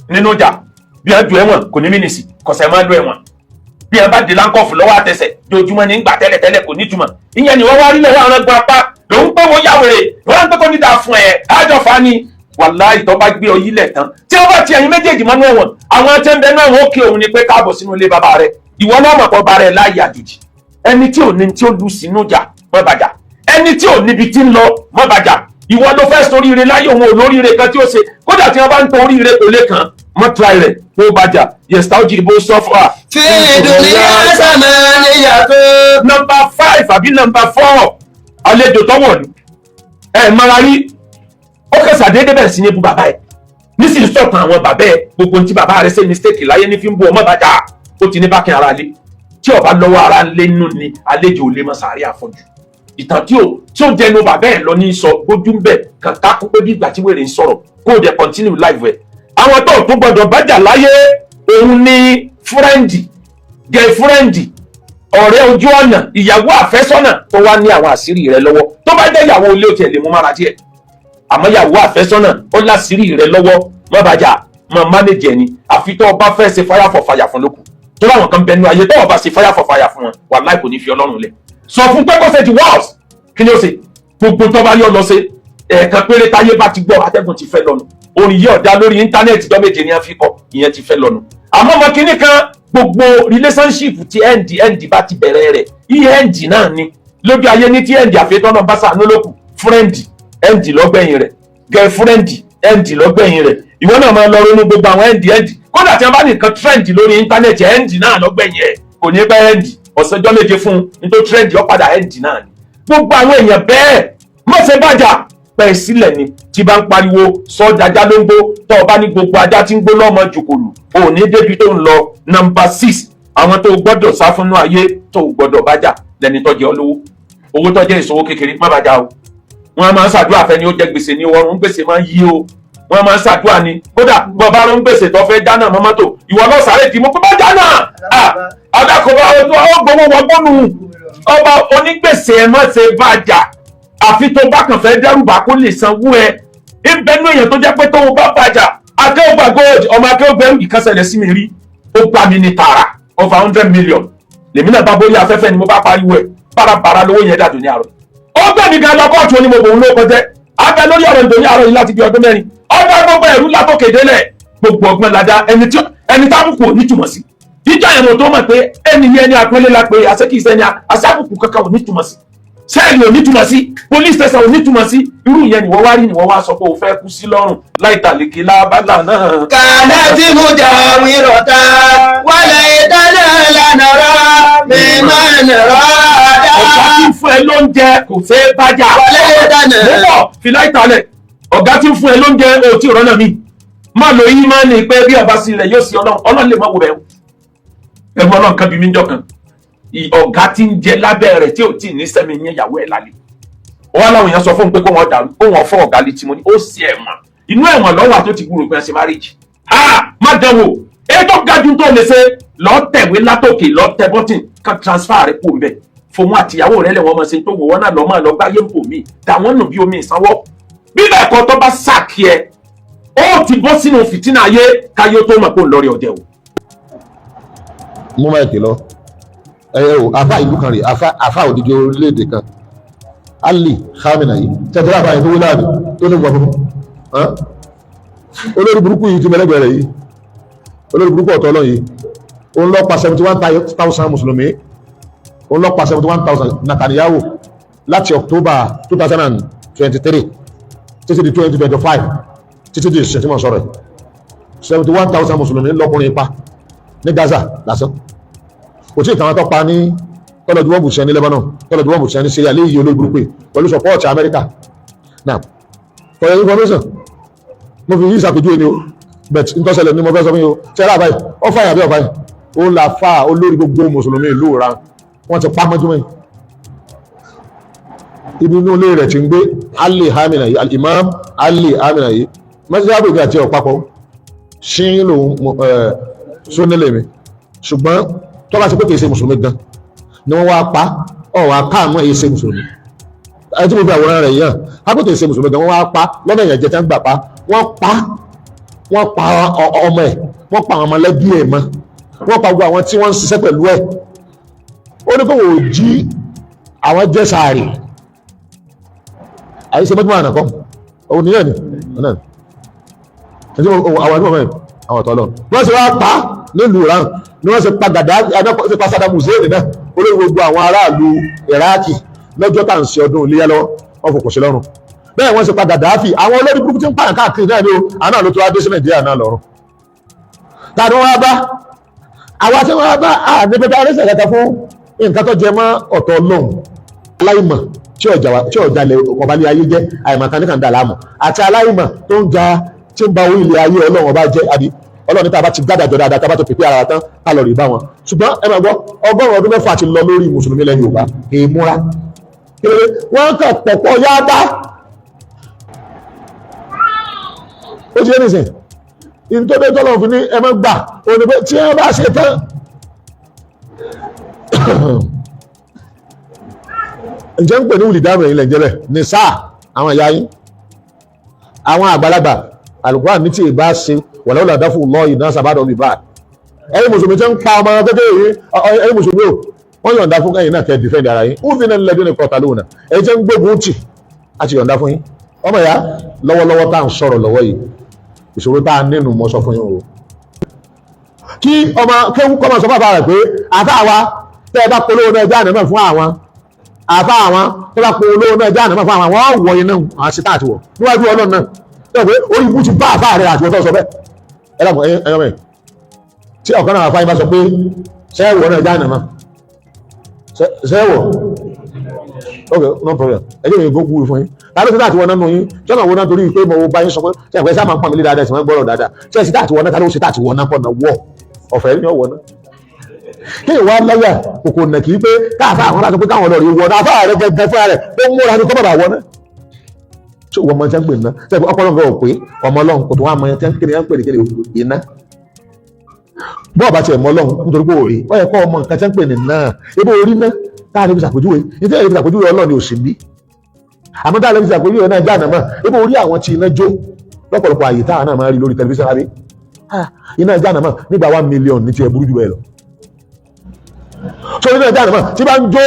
nínú ìjà bí ẹ ju ẹ̀wọ̀n kò ní mínísì kọ̀sẹ̀ máa lo ẹ̀wọ̀n bí ẹ bá di láńkọ̀fù lọ́wọ́ àtẹsẹ̀ dojúmọ́ ní gbà tẹ́lẹ̀tẹ́lẹ̀ kò nítumọ̀ ìyẹn ni wọ́n wá rí lẹ́wọ́ àwọn ẹgbẹ́ apá lòun pé wọ́n yàwèrè wọ́n ń pẹ́ kó ní dáa fún ẹ̀ àjọfà ni wàláhì tó bá gbé ọ yílẹ̀ tán tí wọ́n bá ti ẹ̀yin méjèèjì mọ́nú ẹ̀wọ̀n àwọn tẹ́ ń bẹ náà wọ́n kí òun ni pé káàbọ̀ sínú ilé bàbá rẹ̀ ìwọ náà mọ̀ pọ̀ bá rẹ̀ láàyè àjòjì ẹni tí ò ní tí ó lu sínú jà mọ́ bàjá ẹni tí ò níbi tí ń lọ mọ́ bàjá ìwọ ló fẹ́ soríire láyé òun ò lóríire kan tí ó ṣe kódà tí wọ́n bá ń tọ oríire kò lè kàn mọ́ tíráì rẹ̀ kó bàjá yẹ̀sítà ó jìbò sọ́fà. fi dunya samaniyatun. nọ́mbà 5 àbí nọ́mbà 4 àlejò tọ́wọ̀ ni mara rí ó kẹsà déédéé bẹ̀rẹ̀ sí ní bu bàbá ẹ̀ nísìnyí sọ̀tàn àwọn bàbá ẹ̀ gbogbo tí bàbá rẹ̀ ṣe mistake láyé ní fi ń bu ọmọ bàjá ó ti ní bákin ara lé tí ọba lọ́wọ́ ara lé nínú ni àlejò ò lè mọ sàárẹ̀ àfọ̀jù ìtàn tí ó jẹnu bàbá ẹ̀ lọ ní sọ gbójú ń bẹ̀ kàkà kó pé bí ìgbà tí wèrè ń sọ̀rọ̀ kó o dẹ̀ continue live ẹ̀ àwọn tó tún gbọdọ̀ bàjá láyé òun ní fúrẹ́ǹdì gẹ̀ẹ́fúrẹ́ǹdì ọ̀rẹ́ ojú ọ̀nà ìyàwó àfẹ́sọ́nà tó wá ní àwọn àṣírí rẹ̀ lọ́wọ́ tó bá jẹ́ ìyàwó ilé òtí ẹ̀ lè mú mára díẹ̀ àmọ́ ìyàwó àfẹ́sọ́nà ó láṣírí rẹ̀ lọ́wọ́ má bàjá má mánéjì ẹni àfi tó o bá fẹ́ ṣe fire for fire fún lókù tó láwọn kan bẹnu ayé tó o bá ṣe fire for fire fún wọn wàláì kò ní fi ọlọ́run lẹ̀ sọ fún pé kó ṣe ti wọ́ọ̀s kí ni ó ṣe gbogbo tó bá yọ lọ ṣe ẹ̀ẹ̀kan péré táyé bá ti gbọ́ atẹ́gùn ti fẹ́ lọ́nu orin yìí ọ̀dà lórí íńtánẹ́ẹ̀tì tó méje ni a fi kọ ìyẹn ti fẹ́ lọ́nu àmọ́ ọmọ kìíní kan gbogbo relationship ti end bá ti bẹ̀rẹ̀ rẹ̀ end náà ni lójú ayé ní tí end àfẹ́tọ́nà bá sàánú lókù friend end lọ́gbẹ̀yìn rẹ̀ girlfriend end lọ́gbẹ̀yìn rẹ̀ ìwọ náà máa lọ ronú gbogbo àwọn end kódà tí wọ́n bá nìkan trend lórí íńtánẹ́ẹ̀tì end náà lọ́gbẹ̀yìn ẹ̀ kò ní pẹ́ end ọ̀sẹ̀jọ́ méje fún un nítorí trend yọ padà end náà ni gbogbo àwọn èèyàn bẹ́ẹ̀ mọ̀ọ́sẹ̀ bàjá pẹ̀ sílẹ̀ ni tí bá ń pariwo sọ dájá ló ń gbó tó o bá ní gbogbo ajá tí ń gbó lọ́mọ jòkòlù ò ní débi tó ń lọ nọ́mbà 6 àwọn tó gbọ́dọ̀ sá fúnnú ayé tó gbọ́dọ̀ bàjá lẹ́ni tó jẹ́ olówó owó tó jẹ́ ìṣòwò kékeré má bàjá o wọ́n máa ń ṣàdúrà fẹ́ni ó jẹ́ gbèsè ní ọrùn gbèsè máa ń yí o wọ́n máa ń ṣàdúrà ni kódà bọ́ bá ló ń gbèsè tó fẹ́ dáná mọ́mọ́tò ìwọ náà sáré dì mú kó bá dáná adákọ̀ọ́bá ọgbọ̀n wọn gbọ́nù ọba onígbèsè ẹ̀ má ṣe bàjá àfi tó bá kàn fẹ́ dẹ́rùbà kó lè sanwó ẹ ìbẹ́nu èèyàn tó jẹ́ pé tó o bá bàjá akẹ́wọ̀gbà gold ọmọ akẹ́wọ̀gbẹ́rù ìkẹsẹ̀lẹ̀ sí mi rí ó gbà mí ní tààrà over 100 million lèmi náà bá borí afẹ́fẹ́ ni mo bá pariwo ẹ̀ bárabàrà lówó yẹn dàdú ní àrò ó gbà mí gan lọ́kọ́ọ̀tù onímọ̀ òun ló kọjẹ́ abẹ lórí ọ̀rọ̀ ìdòní àrò yìí láti bí ọdún mẹ́rin ọgbà gbogbo ẹ̀rú látòkè délẹ̀ gbogbo ọgbọ́n lada ẹni tábùkù ò nítumọ̀ sí jíjà ẹ̀rọ tó mọ̀ pé ẹni ní ẹni àpẹẹlẹ la pé àṣekíṣẹ́ àṣàbùkù kankan ò nítumọ̀ sí sẹ́ẹ̀lì ò nítumọ̀ sí police station ò nítumọ̀ sí irú ìyẹn ni wọ́n wá rí ni wọ́n wá sọ pé o fẹ́ kú sí lọ́rùn láì tàlékè lábàlá náà. kàdá tí mo jà wí rọ̀ta wálé dáná lánàá rà mímọ́ fún ẹ lóúnjẹ kò fẹ́ bájà. wọlé dáná. mọ́bọ̀ fìlà ìtàlẹ̀ ọ̀gá tí ń fún ẹ lóúnjẹ ò tí ì rọ́nà mi má lo yí máa ní pé bí ọba sílẹ̀ yóò sí ọlọ́run lè má wo bẹ́ẹ̀ ẹ̀rù ọlọ́run kan bí mi ń jọ kan ọ̀gá tí ń jẹ lábẹ́ rẹ̀ tí ò tí ì ní sẹ́mi yẹn ìyàwó ẹ̀ lálẹ́ wọn láwọn èèyàn sọ fún mi pé kó wọn dàrú kó wọn fọ ọ̀gá létí mo ní ó sì ẹ̀wọ̀n inú ẹ̀wọ̀n lọ́wọ́ àti ó ti gbúròó pé ẹ ṣe marriage má dánwò ètò gájú tó lè ṣe lọ́ọ́ tẹ̀wé látòkè lọ́ọ́ tẹ bọ́tìn kan transfer rẹ̀ kó ń bẹ̀ fòun àtìyàwó rẹ̀ lẹ̀ wọ́n mọ̀ sí tó wò wọ́n náà lọ́ máa lọ gbáyé ń bò mí tàwọn nù bí omi ìsanwó bí bẹ́ẹ̀ kọ́ tó bá sàkí ẹ ó ti bọ́ sínú fìtínà ayé káyé tó mọ̀ pé ń lọ́ọ́ rí ọ̀dẹ̀ o. mú máa kì lọ o afa ìlú kan rè afa òdìdí orílẹ̀-èdè kan Ali Khamenei tẹ̀tẹ̀rẹ̀ àfa yìí tó wúlò àbí tó ní gbọ́ fún olórí burúkú yìí ti mẹ́lẹ́gbẹ̀ẹ́ rẹ̀ yìí olórí burúkú ọ̀tọ̀ ọlọ́run yìí òun lọ pa 71,000 mùsùlùmí òun lọ pa 71,000 Netanyahu láti October 2023 títí di 2025 títí di ìṣẹ́ tí wọ́n sọ̀rọ̀ 71,000 mùsùlùmí lọ́kùnrin pa ní Gaza lásán kò tí ìtàwọn tó pa ní tọ́lọ̀dù wọ́n bùsẹ̀ ní Lebanon tọ́lọ̀dù wọ́n bùsẹ̀ ní Syria léyìí olórí burúkú pẹ̀lú support America now for your information mo fi yí ìsàpèjúwe ni o bet ntọ́sẹ̀lẹ̀ ni mo fẹ́ sọ fún yín o ṣẹlẹ̀ àbáyé ọ̀fà yàbí ọ̀fà yìí ó là fà olórí gbogbo mùsùlùmí ìlú ra wọ́n ti pa mọ́júmọ́ yìí ibi inú ilé rẹ̀ ti ń gbé Ali Khamenei Imam Ali Khamenei mọ́síláàbù ìgbà àti ọ̀pápọ̀ ṣí lòun sónílẹ̀ mi ṣùgbọ́n tó bá ṣe pé kìí ṣe mùsùlùmí gan ni wọ́n wá pa ọ̀wà káàmù èyí ṣe mùsùlùmí ẹni tí mo fi àwòrán rẹ̀ yàn ápò kìí ṣe mùsùlùmí gan wọ́n wá pa lọ́nà ìyànjẹ tí wọ́n gbà pa wọ́n pa ọmọ ẹ̀ wọ́n pa àwọn ọmọlẹ́bí ẹ̀ mọ́ wọ́n pa gbogbo àwọn tí wọ́n ń ṣiṣẹ́ pẹ̀lú ẹ̀ ó ní kó wò ó jí àwọn jẹ́ sàárì àyíṣe mọ́tò máa nàkọ́ òun nìyẹn ni àwọn ọ̀tọ̀ lọ wọ́n ṣe wá pa nílùú Iran ni wọ́n ṣe pa Gaddafi ṣe pa Saddam Hussein náà olórí gbogbo àwọn aráàlú Iraki lọ́jọ́ tá à ń ṣe ọdún iléyá lọ́wọ́ wọ́n fòkùn sí lọ́rùn bẹ́ẹ̀ wọ́n ṣe pa Gaddafi àwọn olórí burúkú tí ń pààyàn káàkiri náà ni ó àná ló tó wá dé sí Nàìjíríà náà lọ́rùn tàbí wọ́n bá àwọn tí wọ́n bá àdébẹ́tà ẹlẹ́sẹ̀ kẹta fún nǹkan tó jẹ mọ́ ọ̀tọ̀ Ọlọ́run aláìmọ̀ tí ọjà lè ọ̀bálẹ̀ ayé jẹ́ àìmọ̀kan ní kàńdà láàmù àti aláìmọ̀ tó ń ja tí ń ba orí ilẹ̀ ayé Ọlọ́run ọba jẹ́ àbí Ọlọ́run níta bá ti gbádàjọ dáadáa tá bá tó pèpè ara tán ká lọ rí bá wọn ṣùgbọ́n ẹ máa gbọ́ 100 ọdún mẹ́fà ti lọ lórí mùsùlùmí lẹ́yìn Yorùbá èèmúra kéré wọ́n kàn pọ̀pọ̀ yáadá ó ti yé nìsín ìtọ́jú tọ́lọ̀ fi ní ẹ máa gbà ó ní pé tí wọ́n bá ṣe tán ǹjẹ́ ń pè ní wùlìdáàmù ẹ̀yìn lẹ́jẹ̀rẹ̀ ní sáà àwọn ìyá yín àwọn àgbàlagbà Al-Qur'an ní tí ì bá ṣe wọ̀lẹ́ wọ̀lẹ́ dáfù lọ ìdá sábàdàn bíbá ẹ̀yin mùsùlùmí tí ń pa ọmọ kékeré yìí ẹ̀yin mùsùlùmí ò wọ́n yọ̀ǹda fún ẹ̀yin náà kẹ́ dìfẹ́ǹdì ara yín ó fi náà lẹ́dí ní kọta lóhùn náà ẹ̀yin tí ń gbógun tì àti yọ̀ǹda fún yín ọmọ ìyá lọ́wọ́lọ́wọ́ tá à ń sọ̀rọ̀ lọ́wọ́ yìí ìṣòro tá a nínú mọ́ sọ fún yín o kí ọmọ kéwú kọ́ máa sọ fáfá rẹ̀ pé àfa àwa tẹ́ ẹ bá polówó náà jáde náà fún àwọn àfa àwọn tẹ́ ẹ bá polówó náà jáde náà fún àwọn wọ́n wọ̀ yín náà àwọn sí táàtì wọ̀ níwájú Ọlọ́run náà tẹ́ pé orí ibú ti bá àfa rẹ̀ àti ọ̀tọ̀ sọ bẹ́ẹ̀ ẹ dàpọ̀ ẹyọ mẹ́rin tí ọ̀kan náà àfa yín bá sọ pé sẹ́wọ̀ náà jáde náà sẹ́wọ̀ ok no problem ẹjọ́ yìí gbógun wí fún yín tàbí sí táàtì wọn náà nù yín jọ́nà wọn náà torí pé mo bá yín sọ pé ṣe àgbẹ̀ sáà máa ń pọ̀ mílí dáadáa sì máa ń gbọ́rọ̀ dáadáa ṣe sí táàtì wọn náà tàbí ó sì táàtì wọn náà pọ̀ náà wọ̀ ọ̀fẹ́ ní ọ̀wọ̀ náà kí ìwà lọ́yà kòkò nà kì í pé káàfà àwọn láti pé káwọn lọ rí wọn náà afárá rẹ gẹ́gẹ́ fúnra rẹ ó ń múra ní kọ́ bàbá wọn náà ṣé wọn mọ ẹni tẹ́ ń pè ní náà tẹ́ ọpọlọ nǹkan ò pé ọmọ Ọlọ́run kò tó wá mọ ẹni tẹ́ ń pè ní kéde iná bọ́ọ̀ bá tiẹ̀ mọ Ọlọ́run nítorí pé òòrè ó yẹ kọ́ ọmọ nǹkan tẹ́ ń pè ní náà ebó orí náà táà lè fi ṣàpèjúwe nítorí lè fi ṣàpèjúwe Ọlọ́run ni òsì bí àmọ́ táà lè fi ṣàpèjúwe náà jáàná mọ́ ebó orí àwọn tí iná jó lọ́pọ̀lọpọ̀ àyè táà náà máa rí lórí tẹlifíṣàn àbí iná jáàná mọ́ nígbà 1 million ní tiẹ̀ burú jù bẹ́ẹ̀ lọ so iná jáàná mọ́ tí bá ń jó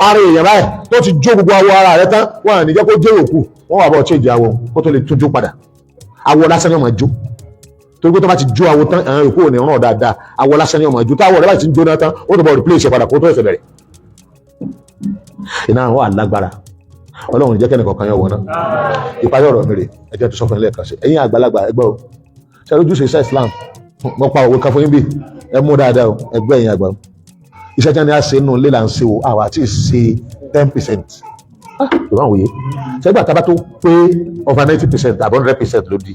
ara èèyàn báyìí tó ti jó gbogbo awọ ara rẹ tán wọn à ní jẹ́ kó jẹ́ òkú wọ́n wà bọ̀ change awọ kó tó lè tún jó padà awọ lásán ni wọ́n máa jó torí pé tó bá ti jó awọ tán àwọn èkó ò ní ràn dáadáa awọ lásán ni wọ́n máa jó táwọ rẹ bá ti ń jóná tán ó tó bọ̀ replace padà kó tó ẹsẹ̀ bẹ̀rẹ̀ iná àwọn alágbára Ọlọ́run jẹ́ kẹ́ni kọ̀ọ̀kan yọ wọ̀ náà ìparí ọ̀rọ̀ mi rè ẹjẹ́ tó sọ fún ilé ẹ̀ka ṣe ẹ̀yin àgbàlagbà ẹgbẹ́ o ṣe ojúṣe iṣẹ́ Islam mo pa òwe kan fún yín bí ẹ mú dáadáa o ẹgbẹ́ ẹ̀yin àgbà iṣẹ́ tí wọ́n ní á ṣe nù lé là ń ṣe o àwa àti ṣe 10%. Ìwà òye ṣẹ́gbà tá a bá tó pé over 90% àbọ̀ 100% ló di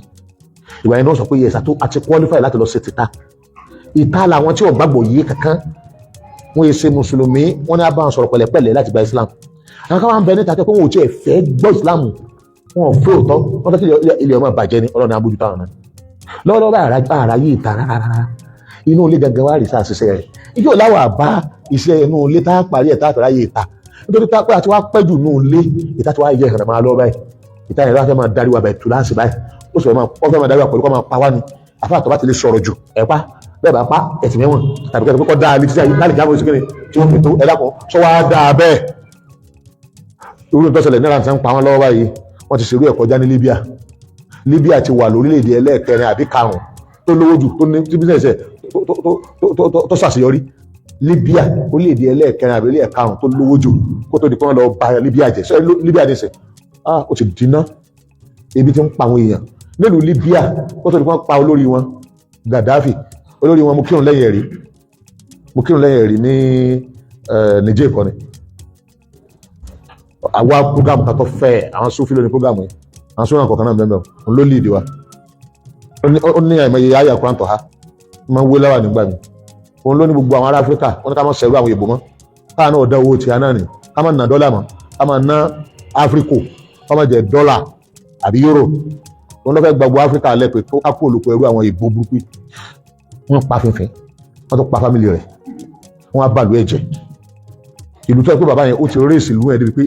ìwà yẹn náà sọ pé yes àti qualify láti lọ sí ìta làwọn tí wọ́n gbàgbọ́ yìí kankan wọ́n yẹ ṣe mùsùlùmí wọ́n ní a bá wọn sọ̀rọ̀ pẹ̀lẹ́pẹ̀lẹ́ láti gba Islam àwọn kan máa ń bẹ níta pé wọn ò tiẹ̀ fẹ́ gbọ́ Islam wọn ò fẹ́ òótọ́ wọn fẹ́ kí ilé ọmọ bàjẹ́ ni Ọlọ́run abójútó àwọn náà lọ́wọ́lọ́wọ́ bá ara yìí ìta rárá inú ilé gangan wá rí sáà ṣiṣẹ́ rẹ̀ ijó láwà bá iṣẹ́ inú ilé tá a parí ẹ̀ tá a tọ́ra yìí ìta nítorí pé àti wá pẹ́jù inú ilé ìta tí wá yẹ ìrìn máa lọ báyìí ìta yẹn fẹ́ máa darí wa bẹ̀ tù láǹsì báyìí ó sọ fẹ́ máa darí wa pẹ̀lú kọ́ máa pa wá ni àfáàtọ̀ bá ti lè sọ̀rọ̀ jù ẹ̀ pa bẹ́ẹ̀ bá pa ẹ̀sìn mẹ́wọ̀n tàbí kẹ́kẹ́ kọ́ dáa létí láti jábọ̀ sí kíni tí wọ́n fi tó ẹ̀dá kan sọ wá dáa bẹ́ẹ̀ irú ìtọ́sẹ̀lẹ̀ náírà ti ń pa wọ́n lọ́wọ́ báyìí wọ́n ti ṣerú ẹ̀ kọjá ní Libya ti wà lórílẹ̀‐èdè ẹlẹ́ẹ̀kẹrin àbí karùn-ún tó lówó jù tó ní tí bísíǹsì tó ṣàṣeyọrí Libya orílẹ̀‐èdè ẹlẹ́ẹ̀kẹrin àbí ẹlẹ́ẹ̀karùn-ún tó lówó jù kó tó di pé wọ́n lọ bà Libya jẹ́ sọ Libya ní sẹ́ ó ti dínà ebi ti ń pa àwọn èèyàn nílùú Libya kó tó di pé wọ́n pa olórí wọn Gaddafi olórí wọn mo kírun lẹ́yìn ẹ̀rí ní Niger kọ́ni àwa program kan tó fẹ́ àwọn Sufi lónìí program yìí àwọn sọ́nà kọ̀ọ̀kan náà bẹ́ẹ̀ òun ló lead wa ó ní àìmọye ayé àkùrán tọ̀ ha máa ń wé láwà nígbà mi òun ló ní gbogbo àwọn ará Áfíríkà wọn ní ká máa ṣẹ̀rú àwọn ìbò mọ́ káà náà dá owó tí a náà ní ká máa ná dọ́là mọ́ ká máa ná Áfíríkò ká máa jẹ dọ́là àbí yúrò òun ló fẹ́ gbogbo Áfíríkà lẹ́pẹ̀ tó ká kó olùkọ́ ẹrú àwọn ìbò burúkú wọn pa fínfín wọn tó pa fámìlì rẹ̀ wọn á bàlú ẹ̀jẹ̀ ìlú tó yẹ pé bàbá yẹn ó ti rèsì ìlú yẹn débi pé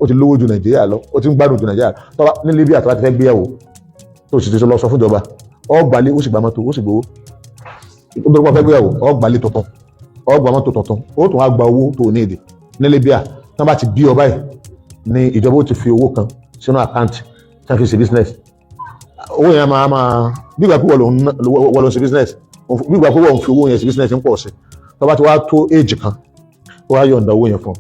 ó ti lówó ju Nàìjíríà lọ ó ti ń gbádùn ju Nàìjíríà tọ́ba ní Libya tó bá ti fẹ́ gbéyàwó tó sì ti lọ sọ fún ìjọba ọgbàlé ó sì gba mọ́tò ó sì gbowó ó bẹ̀rẹ̀ pọ̀ fẹ́ gbéyàwó ọgbàlé tuntun ọgbà mọ́tò tuntun ó tún wá gba owó tó ní èdè ní Libya tí wọ́n bá ti bí ọba yìí ní ìjọba ó ti fi owó kan sínú àkáǹtì tí wọ́n fi ṣe business owó yẹn máa bí ìgbà púpọ̀ wọ́n lọ ṣe business bí ìgbà púpọ̀ wọ́n fi owó yẹn ṣe business ń pọ̀ sí tó bá ti wá tó age kan ó wá yọ̀ǹda owó yẹn fún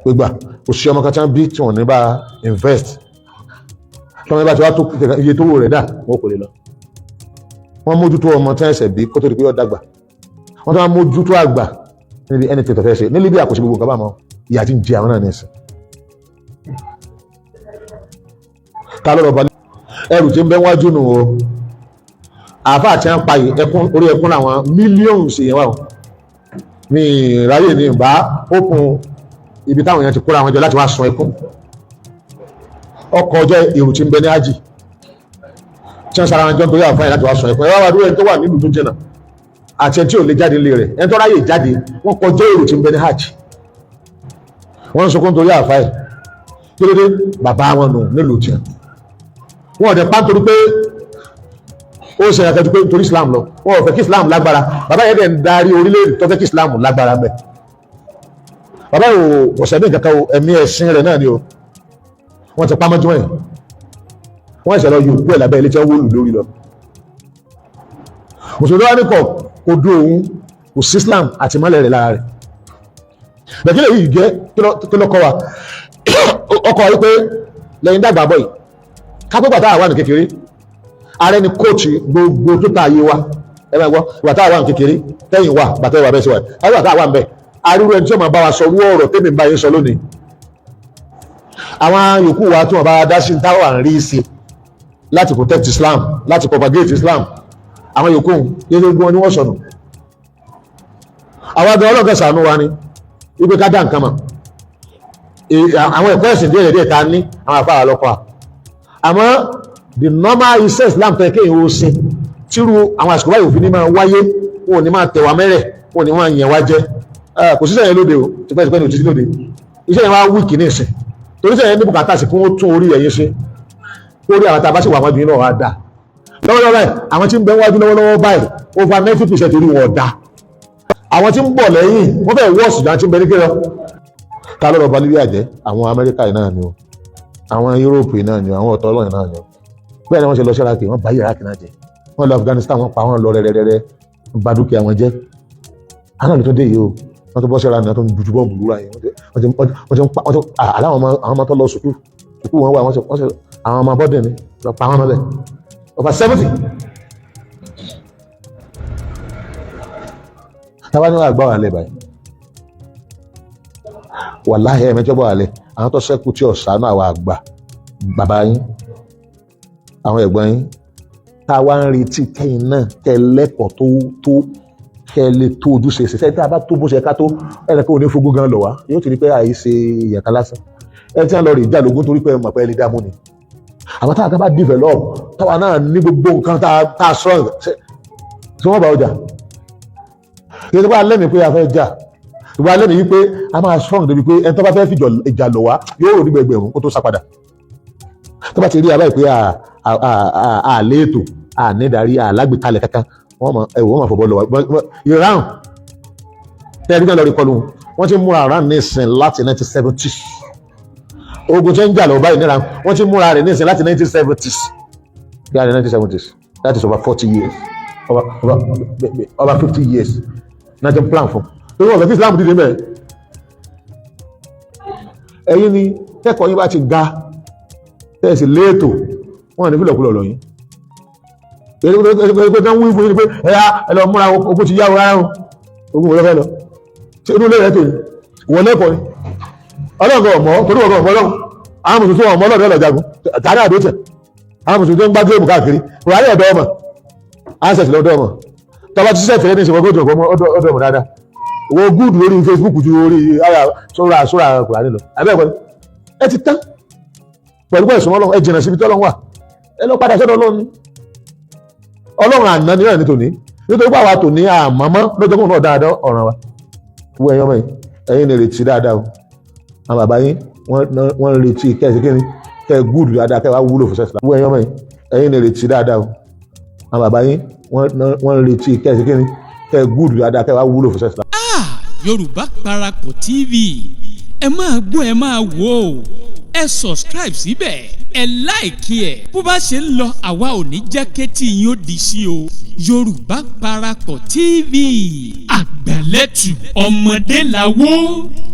gbígbà òṣìṣẹ́ ọmọ kan tí wọ́n bí tí wọ́n ní bá invest tí wọ́n bá ti wá tó iye tó wò rẹ̀ dà wọ́n kò lè lọ wọ́n mójútó ọmọ tí wọ́n ṣẹ̀ bí kó tó di pé ó dàgbà wọ́n tó wá mójútó àgbà níbi anything tó fẹ́ ṣe ní Libya kò sí gbogbo nǹkan bá mọ́ ìyà tí ń jẹ àwọn náà ní ẹ̀sìn ta lọ́rọ̀ balẹ̀ ẹrù tí ń bẹ wájú nù o àáfàá tí wọ́n pa ẹkún orí ẹkún làwọn mílíọ̀nù sí yẹn wà o ní ìráyè ní ìbá ókun ibi táwọn èèyàn ti kóra àwọn jọ láti wá sun ẹkún ọkọ̀ ọjọ́ èrò tí ń bẹ ní ájì tí wọ́n sara wọn jọ nítorí àfáà láti wá sun ẹkún ẹwà wà dúró ẹni tó wà nílùú tó jìnà àti ẹni tí ò lè jáde nílé rẹ̀ ẹni tó ráyè jáde wọ́n kọjọ́ èrò tí ń bẹ ní hajj wọ́n ń sunkún nítorí àfáà kí ló dé bàbá wọn nù nílùú tiẹ̀ wọ́n ọ̀dẹ̀ pa nítorí pé ó ṣe àkẹ́jú pé nítorí Islam lọ wọ́n ò fẹ́ kí Islam lágbára bàbá yẹn dẹ̀ ń darí orílẹ̀-èdè tó fẹ́ kí Islam lágbára mẹ́ bàbá yóò ọ̀sẹ̀ ní ìkankan ẹ̀mí ẹ̀sìn rẹ̀ náà ni o wọ́n ti pamọ́ jùmọ̀ yẹn wọ́n ẹ̀sẹ̀ lọ yóò kú ẹ̀ lábẹ́ ilé tí wọ́n wó lù lórí lọ mùsùlùmí wá ní kọ̀ kò dó òun kò sí Islam àti mọ́lẹ̀ rẹ̀ lára rẹ̀ bẹ̀kí lè yìí jẹ́ kí ló kọ́ wa ọkọ̀ wípé lẹ́yìn dàgbà bọ̀ yìí kápẹ́ bàtà àwọn kékeré ààrẹ ni kóòtù gbogbo tó ta ayé wa ẹ máa gbọ́ bàtà àwọn kékeré tẹ́yìn wa bàtà ìwà bẹ́ẹ̀ sí wa àbí bàtà àwọn bẹ́ẹ̀ arúgbó ẹni tí wọ́n máa bá wa sọ orú ọ̀rọ̀ tẹ́mi bá yín sọ lónìí àwọn yòókù wa tí wọ́n bá dá sí táwọn à ń rí sí láti protect Islam láti propagate Islam àwọn yòókù yẹn gbogbo wọn ni wọ́n sọnù àwọn agbẹ́ ọlọ́gẹ̀ sànú wa ni wípé ká dá nǹkan mọ̀ àwọn ẹ̀kọ́ ẹ̀sìn díẹ̀ díẹ̀ ta ní àwọn afárá lọ́kọ̀ àmọ́ the normal iṣẹ́ Islam tó yẹ kéèyàn ó ṣe tírú àwọn àsìkò báyìí òfin ní máa wáyé wọn ò ní máa tẹ̀wá mẹ́rẹ̀ wọn ò ní máa yẹn wá jẹ́ kò síṣẹ́ yẹn lóde o tipẹ́tipẹ́ ní òtítí lóde iṣẹ́ yẹn wá wíìkì ní ìsìn torí iṣẹ́ yẹn ní bùkátà sí kí wọ́n tún orí ẹ̀yìn ṣe orí àwọn tá a bá sì wà wájú náà wá dá lọ́wọ́lọ́wọ́ báyìí àwọn tí ń bẹ wájú lọ́wọ́lọ́wọ́ báyìí over 90% orí wọn dá àwọn tí ń bọ̀ lẹ́yìn wọ́n fẹ́ wọ́ọ̀sì jù àwọn tí ń bẹ ní kí lọ ta lọ́rọ̀ bá Libya jẹ́ àwọn Amẹ́ríkà yìí náà ni o àwọn Europe yìí náà ni o àwọn ọ̀tọ̀ ọlọ́yìn náà ni o bẹ́ẹ̀ ni wọ́n ṣe lọ sí Iraq wọ́n bá Iraq náà jẹ́ wọ́n lọ Afghanistan wọ́n pa wọ́n lọ rẹ́rẹ́rẹ́rẹ́ bà dúkìá wọn jẹ́ àwọn náà ló tó dé yìí o wọ́n tó bọ́ sí ara nìyẹn tó ń bujú bọ́ọ̀bù lúra yìí wọ́n ti ń pa àwọn ọmọ tó lọ sùkúù wọn wà àwọn ọmọ bọ́dẹ̀ ni lọ pa wọn mọ́lẹ̀ over 70 táwa ní wàá gbá wà lẹ́ báyìí wàláhì ẹ̀mẹ́jọ́ bọ̀ àlẹ́ àwọn tó ṣẹ́kù tí ọ̀sánú àwọn àgbà bàbá yín àwọn ẹ̀gbọ́n yín tá a wá ń retí kẹ́yìn náà kẹ́ lẹ́kọ̀ọ́ tó kẹ́ lè tó ojúṣe ṣe sẹ́yìn tá a bá tó bó ṣe ká tó ẹnì kan ò ní fogún gan lọ wá yóò ti rí pé àìṣe ìyànká lásán ẹ tí wọ́n lọ rí ìjà lógún torí pé mọ̀ pé ẹni dààmú ni àwọn táwọn kan bá develop táwa náà ní gbogbo nǹkan tá a strong tí wọ́n bá ọjà kí ẹ tó bá lẹ́mìí pé a fẹ́ jà ìwà lẹ́nu yìí pé a máa strong débi pé ẹni tó bá fẹ́ fìjọ ìjà lọ wá yóò rò nígbà ẹgbẹ̀rún kó tó sá padà tó bá ti rí abáyé pé àléètò ànídarí àlágbèkalẹ̀ kankan wọ́n máa fọ̀bọ́ lọ wá ìràhùn tẹ́lẹ̀ nígbà lọ́ọ́ rí kọlu wọ́n ti múra ìràhùn ní ìsìn láti 1970s ogun tí ń jà lọ báyìí níra wọ́n ti múra rẹ̀ ní ìsìn láti 1970s gáàrí 1970s that is over 40 years over 50 years náà ti ń plan fún torí ọ̀sẹ̀ tí Islam dìde mẹ́ẹ̀ ẹ̀yin ni kẹ́kọ̀ọ́ yín bá ti ga tẹ́ẹ̀sì léètò wọ́n ní fílọ̀kulọ̀ lọ́yìn pé tán wí fún yín pé ẹ̀yà ẹ̀lọ múra ogun ti yáwó rárá ogun wọlé fẹ́ lọ ṣe inú ilé rẹ̀ tó ní wọ́n lẹ́kọ̀ọ́ ni ọlọ́gọ̀ ọmọ torí ọgọ̀ ọmọ ọlọ́run àwọn mùsùlùmí ọmọ ọlọ́run ọlọ́jagun tàbí àdótẹ̀ àwọn mùsùlùmí tó ń gbá géèmù káàkiri kò ráyè ọ̀dọ́ ọmọ ansẹ̀tì lọ́dọ̀ ọmọ tọba ti ṣiṣẹ́ fẹ́rẹ́ ní ìṣẹ̀wọ̀n gbọ́dọ̀ ọdọ̀ ọmọ dáadáa wo gúùdù lórí Facebook ju orí ara sóra Kùránì lọ abẹ́ẹ̀kọ́ ẹ ti tán pẹ̀lú ẹ̀sùn ọlọ́run ẹ jìnà síbi tí ọlọ́run wà ẹ lọ padà sọ́dọ̀ ọlọ́run ọlọ́run àná ní ọ̀rẹ́ ní tòní nítorí pé àwa tòní àmọ́mọ́ lọ́jọ́kùn náà dáadáa ọ̀ràn wa wọ ẹ̀yọ́ mọ̀ ẹ̀yin lè retí dáadáa o àwọn bàbá yín wọ́n retí kẹ́ẹ̀sì kíni kẹ́ẹ̀ gúùdù dáadáa kẹ́ẹ̀ wá wúlò fún sẹ́sì wọ ẹ̀yọ́ mọ̀ ẹ̀yin lè retí dáadáa o àwọn bàbá yín wọ́n retí kẹ́ẹ̀sì kíni kẹ́ẹ̀ gúùdù dáadáa kẹ́ẹ̀ wá wúlò fún sẹ́sì. Yorùbá Parapọ̀ TV ẹ máa gbọ́ ẹ máa wò ó ẹ subscribe síbẹ̀ ẹ láìkí ẹ̀ bó bá ṣe ń lọ àwa ò ní jẹ́ kétí yín ó di sí o Yorùbá Parapọ̀ TV àgbàlẹ́tù ọmọdé làwọ̀.